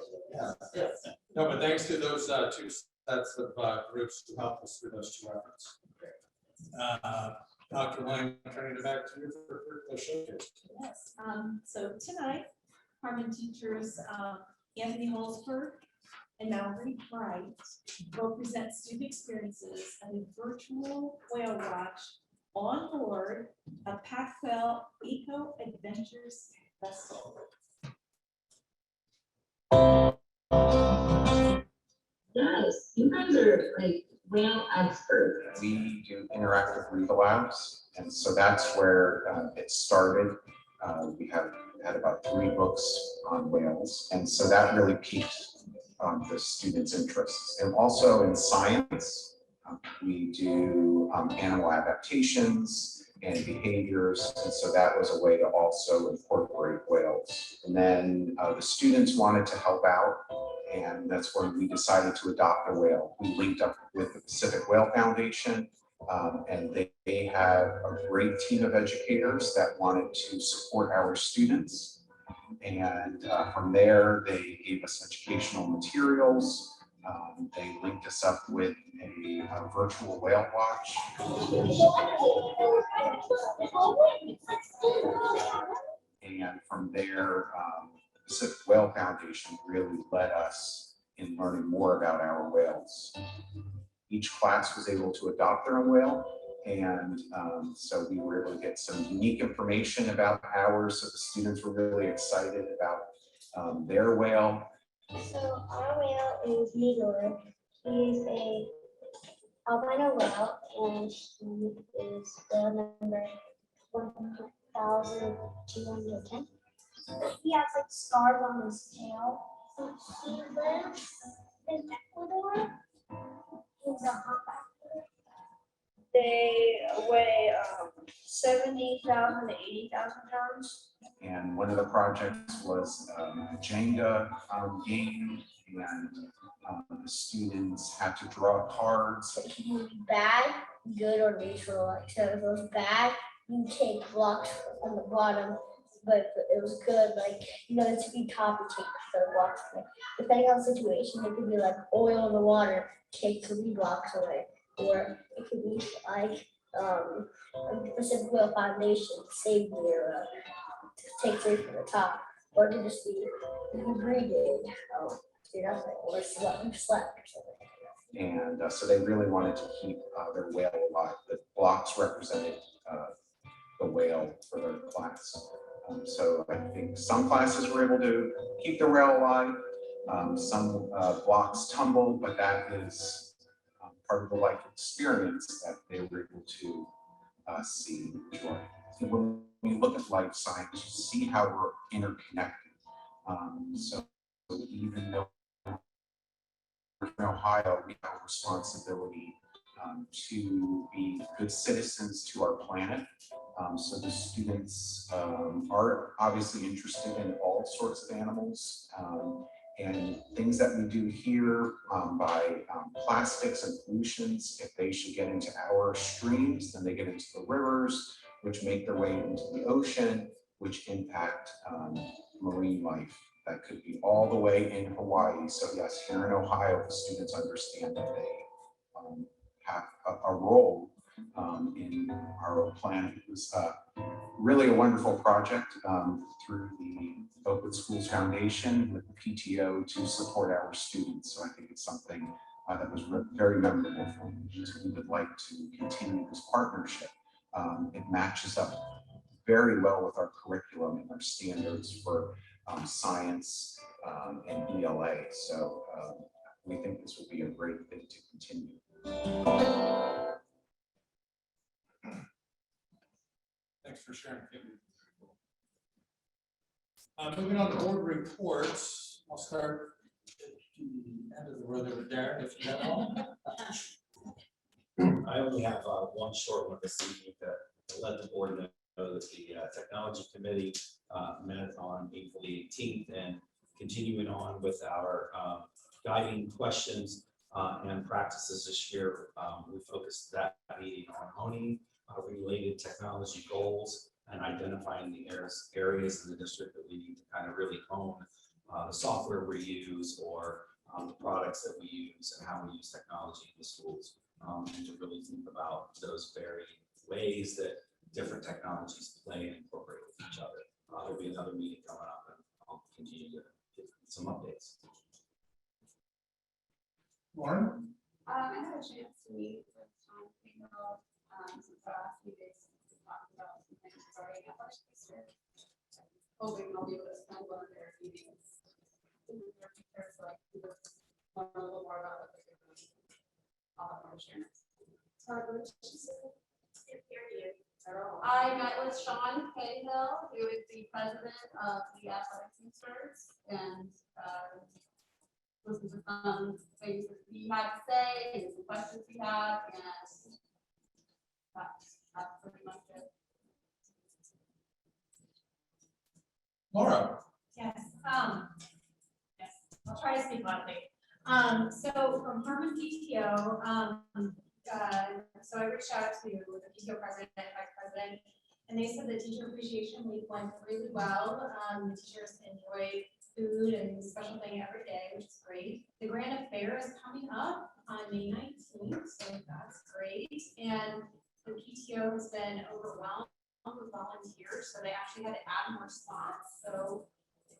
A: Yeah. No, but thanks to those 2 sets of groups who helped us through those 2 efforts. Dr. Lang, turning it back to you for the showcase.
S: Yes, so tonight, Harmon teachers Anthony Holzberg and Mallory Wright will present student experiences at a virtual whale watch on board a Pac-12 Eco Adventures vessel.
T: Yes, you guys are like whale experts.
U: We do interactive read labs, and so that's where it started. We had about 3 books on whales, and so that really piqued the students' interests. And also in science, we do animal adaptations and behaviors, and so that was a way to also incorporate whales. And then the students wanted to help out, and that's when we decided to adopt a whale. We linked up with the Pacific Whale Foundation, and they had a great team of educators that wanted to support our students. And from there, they gave us educational materials. They linked us up with a virtual whale watch. And from there, the Pacific Whale Foundation really led us in learning more about our whales. each class was able to adopt their own whale. And so we were able to get some unique information about ours. So the students were really excited about their whale.
D: So our whale is Midor. He is a albino whale, and he is the number 1,210. He has like scars on his tail. So he lives in Ecuador. He's a humpback. They weigh 70,000 to 80,000 pounds.
U: And one of the projects was a Jenga game, and the students had to draw cards.
D: It can be bad, good, or neutral. Like, so if it was bad, you take blocks from the bottom, but if it was good, like, you know, to be top, you take the blocks away. Depending on the situation, it could be like oil in the water, take 3 blocks away. Or it could be like the Pacific Whale Foundation, save the era, take 3 from the top. Or it could just be you breeding, do nothing, or slept or something.
U: And so they really wanted to keep their whale alive. The blocks represented the whale for their class. So I think some classes were able to keep their whale alive. Some blocks tumbled, but that is part of the life experience that they were able to see and enjoy. So when we look at life science, you see how we're interconnected. So even though in Ohio, we have a responsibility to be good citizens to our planet. So the students are obviously interested in all sorts of animals and things that we do here by plastics and pollutions. If they should get into our streams, then they get into the rivers, which make their way into the ocean, which impact marine life. That could be all the way in Hawaii. So yes, here in Ohio, the students understand that they have a role in our planet. It was really a wonderful project through the Oakwood Schools Foundation with the PTO to support our students. So I think it's something that was very memorable for me. So we would like to continue this partnership. It matches up very well with our curriculum and our standards for science and ELA. So we think this would be a great thing to continue.
A: Thanks for sharing. Moving on to board reports, I'll start at the end of the row there with Darren, if you have one.
V: I only have one short one this evening to let the board know that the technology committee met on April 18th, and continuing on with our guiding questions and practices this year, we focused that meeting on honing related technology goals and identifying the areas in the district that we need to kind of really hone the software we use or the products that we use and how we use technology in the schools, and to really think about those very ways that different technologies play and incorporate with each other. There'll be another meeting coming up, and I'll continue to give some updates.
A: Lauren?
W: I had a chance to meet with Tom Pingle since the last few days to talk about some things regarding athletics research. Hoping I'll be able to spend one of their meetings. So I can learn a little more about what they're doing. I'll have more to share next. Sorry, what did you say? Can't hear you at all. I met with Sean Cahill, who is the president of the athletics research, and listen to some things that he had to say and some questions he had, and that's pretty much it.
A: Laura?
X: Yes, yes, I'll try to speak loudly. So from Harmon PTO, so I reached out to the PTO president, vice president, and they said the teacher appreciation week went really well. The teachers enjoyed food and special thing every day, which is great. The grand affair is coming up on May 19th, so that's great. And the PTO has been overwhelmed with volunteers, so they actually had to add more spots. So,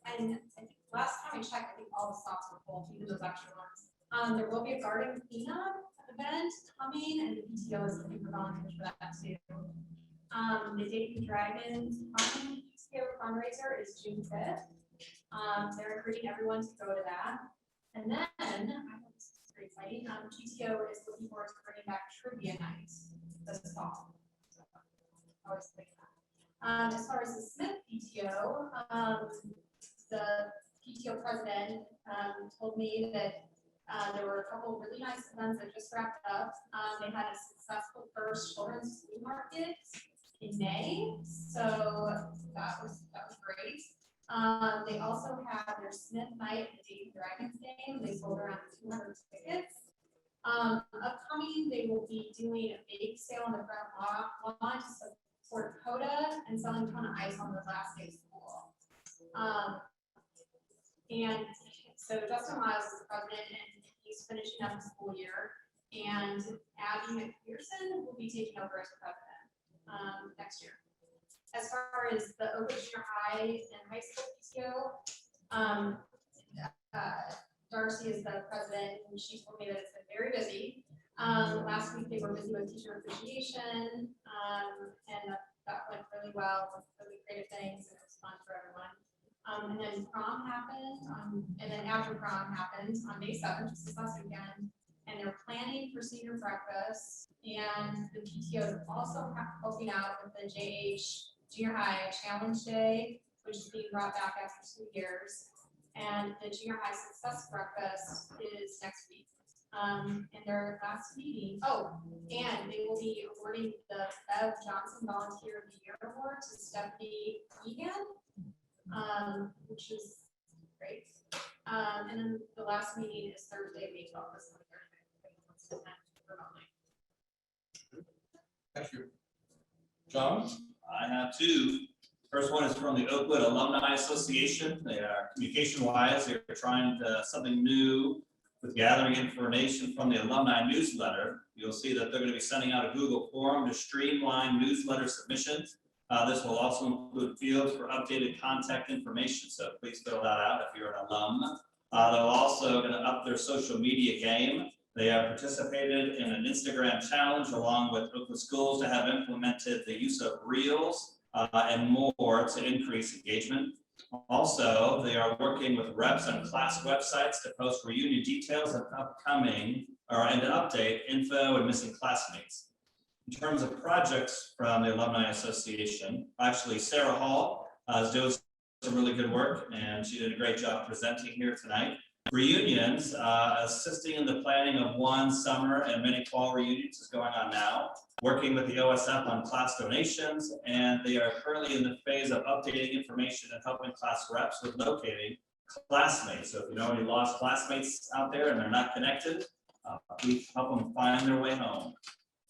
X: and I think last time I checked, I think all the spots were full, even those extra ones.
S: There will be a garden cleanup event coming, and the PTO is looking for volunteers for that too. The Dayton Dragons PTO fundraiser is June 5th. They're encouraging everyone to go to that. And then, I thought this is pretty exciting, PTO is looking forward to bringing back trivia night this fall. So, I always think that. As far as the Smith PTO, the PTO president told me that there were a couple of really nice events that just wrapped up. They had a successful first children's flea market in May, so that was great. They also had their Smith night at the Dayton Dragons game. They sold around 200 tickets. Upcoming, they will be doing a bake sale on the front lawn to support CODA and selling a ton of ice on the last day of school. And so Justin Miles is the president, and he's finishing up the school year. And Abby McPherson will be taking over as president next year. As far as the Oakwood Junior High and High School PTO, Darcy is the president, and she told me that it's been very busy. Last week they were busy with teacher appreciation, and that went really well, with really creative things, and it was fun for everyone. And then prom happened, and then after prom happened on May 7th, just this last weekend, and they're planning for senior breakfast, and the PTO is also helping out with the JH Junior High Challenge Day, which is being brought back after 2 years. And the Junior High Success Breakfast is next week. In their last meeting, and they will be awarding the Bev Johnson Volunteer of the Year Award to Stephanie Egan, which is great. And then the last meeting is Thursday, May 12th.
A: Thank you. John?
V: I have two. First one is from the Oakwood Alumni Association. They are communication-wise, they're trying something new with gathering information from the alumni newsletter. You'll see that they're going to be sending out a Google form to streamline newsletter submissions. This will also include fields for updated contact information, so please fill that out if you're an alum. They're also going to up their social media game. They have participated in an Instagram challenge along with Oakwood Schools to have implemented the use of Reels and more to increase engagement. Also, they are working with reps and class websites to post reunion details of upcoming and to update info and missing classmates. In terms of projects from the Alumni Association, actually Sarah Hall is doing some really good work, and she did a great job presenting here tonight. Reunions, assisting in the planning of one summer and many fall reunions is going on now, working with the OSF on class donations, and they are currently in the phase of updating information and helping class reps with locating classmates. So if you know any lost classmates out there and they're not connected, please help them find their way home.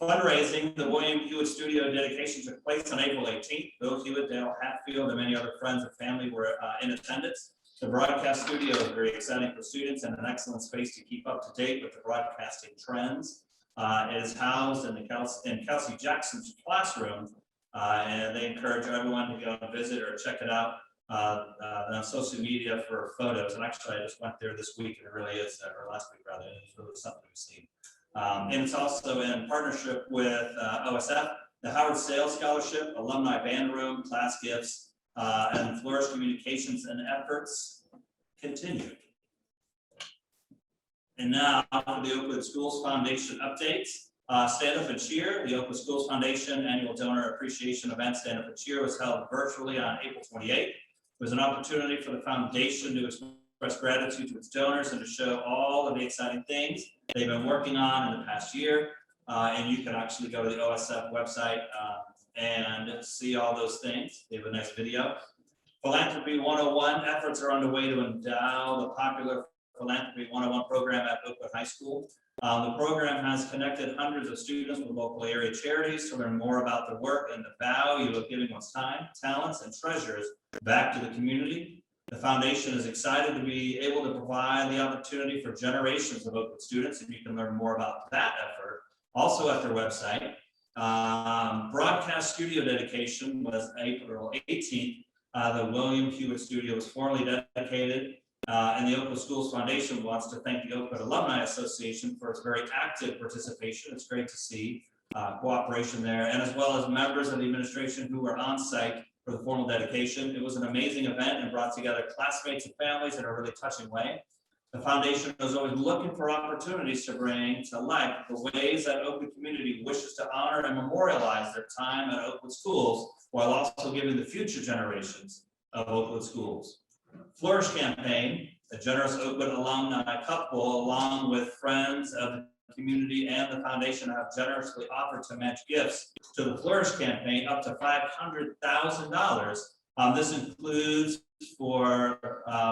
V: Fundraising, the William Hewitt Studio dedication took place on April 18th. Bill Hewitt, Dale Hatfield, and many other friends and family were in attendance. The broadcast studio is very exciting for students and an excellent space to keep up to date with the broadcasting trends. It is housed in Kelsey Jackson's classroom, and they encourage everyone to go and visit or check it out on social media for photos. And actually, I just went there this week, and it really is, or last week rather, and it's really something we've seen. And it's also in partnership with OSF, the Howard Sales Scholarship, Alumni Band Room, class gifts, and Flourish Communications and efforts continued. And now for the Oakwood Schools Foundation updates. Stand Up and Cheer, the Oakwood Schools Foundation annual donor appreciation event, Stand Up and Cheer, was held virtually on April 28th. It was an opportunity for the foundation to express gratitude to its donors and to show all of the exciting things they've been working on in the past year. And you can actually go to the OSF website and see all those things. They have a nice video. Philanthropy 101 efforts are underway to endow the popular Philanthropy 101 program at Oakwood High School. The program has connected hundreds of students with local area charities to learn more about the work and the value of giving one's time, talents, and treasures back to the community. The foundation is excited to be able to provide the opportunity for generations of Oakwood students, and you can learn more about that effort also at their website. Broadcast studio dedication was April 18th. The William Hewitt Studio was formally dedicated
B: And the Oakwood Schools Foundation wants to thank the Oakwood Alumni Association for its very active participation. It's great to see cooperation there, and as well as members of the administration who were on site for the formal dedication. It was an amazing event and brought together classmates and families in a really touching way. The foundation is always looking for opportunities to bring to life the ways that Oakwood community wishes to honor and memorialize their time at Oakwood schools, while also giving the future generations of Oakwood schools. Flourish campaign, a generous Oakwood alumni couple, along with friends of the community and the foundation, have generously offered to match gifts to the Flourish campaign up to $500,000. This includes for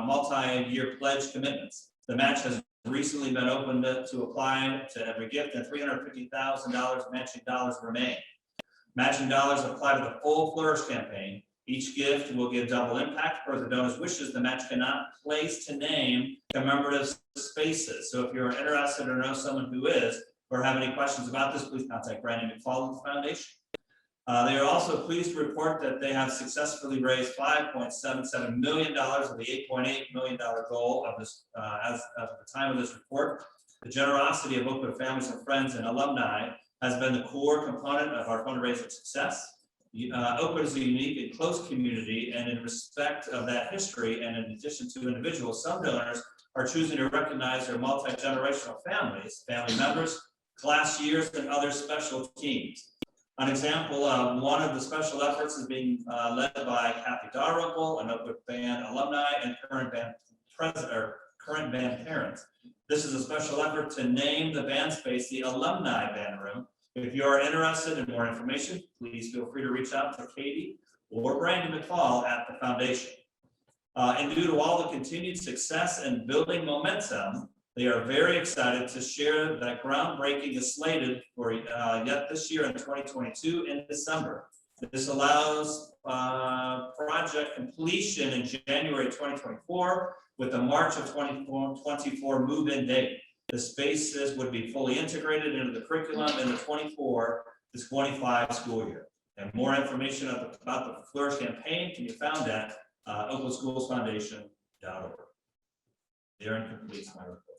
B: multi-year pledge commitments. The match has recently been opened to apply to every gift, and $350,000 matching dollars remain. Matching dollars apply to the full Flourish campaign. Each gift will give double impact per the donor's wishes. The match cannot place to name commemorative spaces. So if you're interested or know someone who is, or have any questions about this, please contact Brandon McFall of the foundation. They are also pleased to report that they have successfully raised $5.77 million of the $8.8 million goal of this as of the time of this report. The generosity of Oakwood families and friends and alumni has been the core component of our fundraising success. Oakwood is a unique and close community, and in respect of that history, and in addition to individuals, some donors are choosing to recognize their multi-generational families, family members, class years, and other special teams. An example of one of the special efforts is being led by Kathy Dalrymple, an Oakwood band alumni and current band president or current band parents. This is a special effort to name the band space the Alumni Band Room. If you are interested in more information, please feel free to reach out to Katie or Brandon McFall at the foundation. And due to all the continued success and building momentum, they are very excited to share that groundbreaking is slated for yet this year in 2022 in December. This allows project completion in January 2024 with the March of 2024 move-in date. The spaces would be fully integrated into the curriculum in the 24 to 25 school year. And more information about the Flourish campaign can be found at oakwoodschoolsfoundation.org. They're incomplete, my report.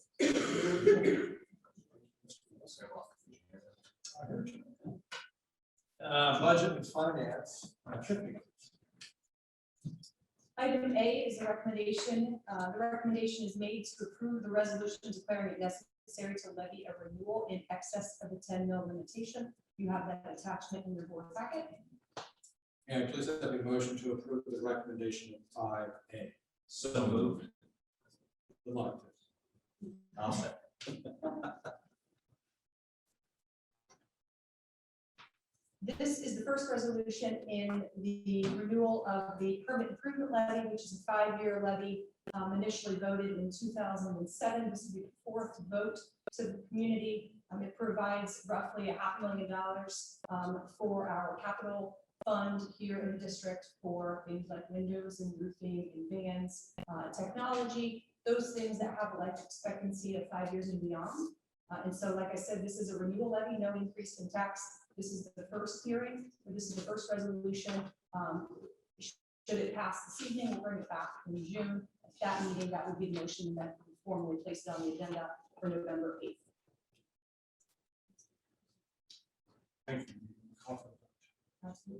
C: Budget and finance.
S: Item A is a recommendation. The recommendation is made to approve the resolution declaring it necessary to levy a renewal in excess of the 10 mil limitation. You have that attachment in your board packet.
A: And please have a motion to approve the recommendation of 5A.
B: So moved.
A: Good luck.
B: I'll second.
S: This is the first resolution in the renewal of the permit improvement levy, which is a 5-year levy, initially voted in 2007. This will be the fourth vote to the community. It provides roughly $500,000 for our capital fund here in the district for things like windows and roofing and vans, technology, those things that have a life expectancy of 5 years and beyond. And so, like I said, this is a renewal levy, no increase in tax. This is the first hearing, or this is the first resolution. Should it pass this evening, we'll bring it back in June. At that meeting, that would be the motion that we formally placed it on the agenda for November 8th.
A: Thank you.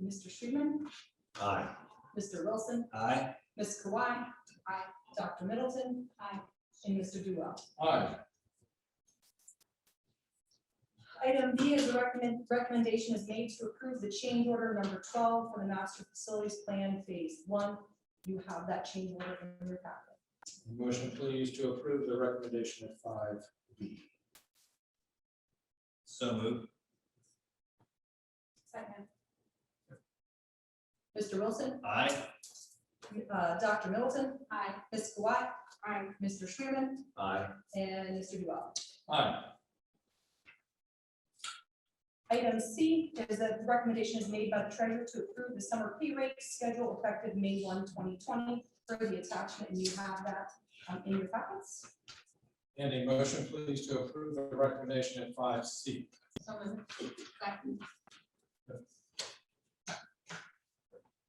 S: Mr. Freeman.
B: Aye.
S: Mr. Wilson.
B: Aye.
S: Ms. Kawhi. Aye. Dr. Middleton. Aye. And Mr. Duell.
A: Aye.
S: Item B is a recommendation is made to approve the change order number 12 for the master facilities plan phase 1. You have that change order in your packet.
A: Motion please to approve the recommendation of 5B.
B: So moved.
S: Second. Mr. Wilson.
B: Aye.
S: Dr. Middleton. Aye. Ms. Kawhi. Aye. Mr. Freeman.
B: Aye.
S: And Mr. Duell.
A: Aye.
S: Item C is that the recommendation is made by the treasurer to approve the summer pay rate schedule effective May 1, 2020 for the attachment, and you have that in your packets.
A: And a motion please to approve the recommendation at 5C.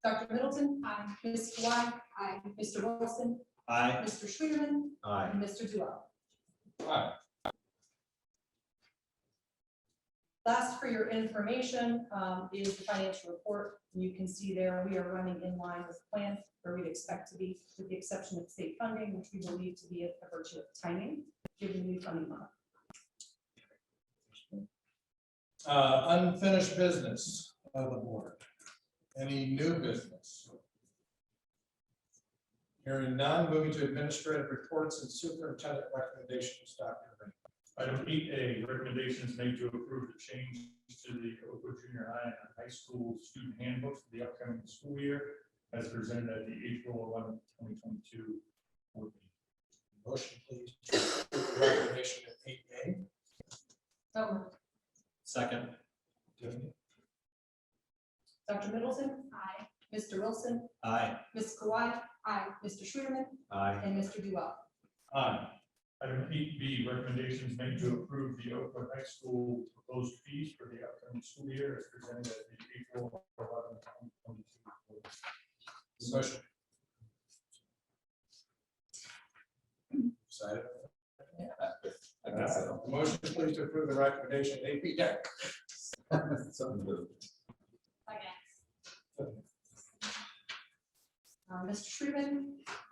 S: Dr. Middleton. Aye. Ms. Kawhi. Aye. Mr. Wilson.
B: Aye.
L: Mr. Schwederman,
V: Aye.
L: and Mr. Duell.
A: Aye.
E: Last for your information is the financial report. You can see there, we are running in line with plan where we'd expect to be, with the exception of state funding, which we believe to be a virtue of timing, given new funding model.
A: Unfinished business of the board. Any new business? Hearing none, moving to administrative reports and superintendent recommendations, Dr. Green.
G: Item 8A, recommendations made to approve the change to the Oakwood Junior High and High School student handbooks for the upcoming school year as presented at the April 11th, 2022 board meeting.
A: Motion, please, to approve the recommendation of 8A.
E: So moved.
B: Second.
A: Tiffany?
E: Dr. Middleton? Aye. Mr. Wilson?
B: Aye.
E: Ms. Kawhi? Aye. Mr. Schwederman?
V: Aye.
E: And Mr. Duell.
G: Aye. Item 8B, recommendations made to approve the Oakwood High School proposed fees for the upcoming school year as presented at the April 11th, 2022 board meeting.
A: Motion. Excited?
V: I guess so.
A: Motion, please, to approve the recommendation of 8B. Derek?
V: So moved.
E: Mr. Schwederman?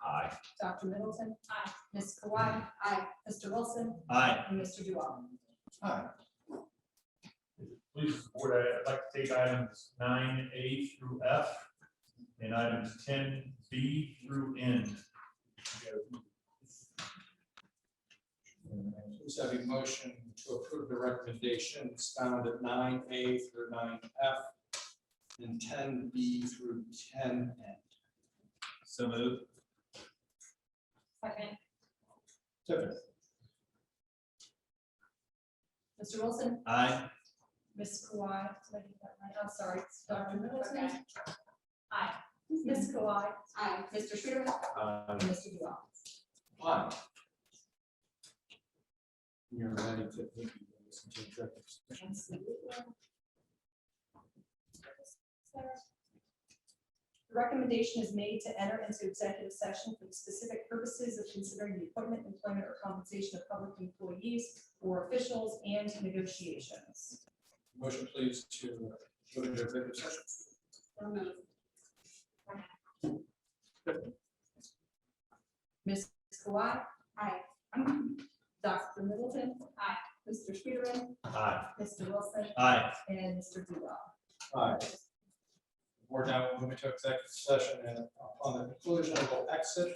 V: Aye.
E: Dr. Middleton? Aye. Ms. Kawhi? Aye. Mr. Wilson?
B: Aye.
E: And Mr. Duell.
A: Aye.
G: Please, board, I'd like to take items 9A through F and items 10B through N.
A: Please have a motion to approve the recommendations found at 9A through 9F and 10B through 10N.
B: So moved.
E: Second.
A: Tiffany?
E: Mr. Wilson?
B: Aye.
E: Ms. Kawhi? Did I get that right? I'm sorry. Dr. Middleton? Aye. Ms. Kawhi? Aye. Mr. Schwederman? And Mr. Duell.
A: Aye. You're ready to listen to executive session.
E: The recommendation is made to enter into executive session for the specific purposes of considering the appointment, employment, or compensation of public employees or officials and negotiations.
A: Motion, please, to go into executive session.
E: Ms. Kawhi? Aye. Dr. Middleton? Aye. Mr. Schwederman?
V: Aye.
E: Mr. Wilson?
B: Aye.
E: And Mr. Duell.
A: Aye. Board now will move into executive session, and upon the conclusion, we'll exit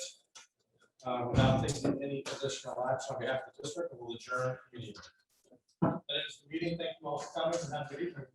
A: without taking any additional action on behalf of the district, and we'll adjourn the meeting. That is the meeting. Thank you all for coming and have a good evening.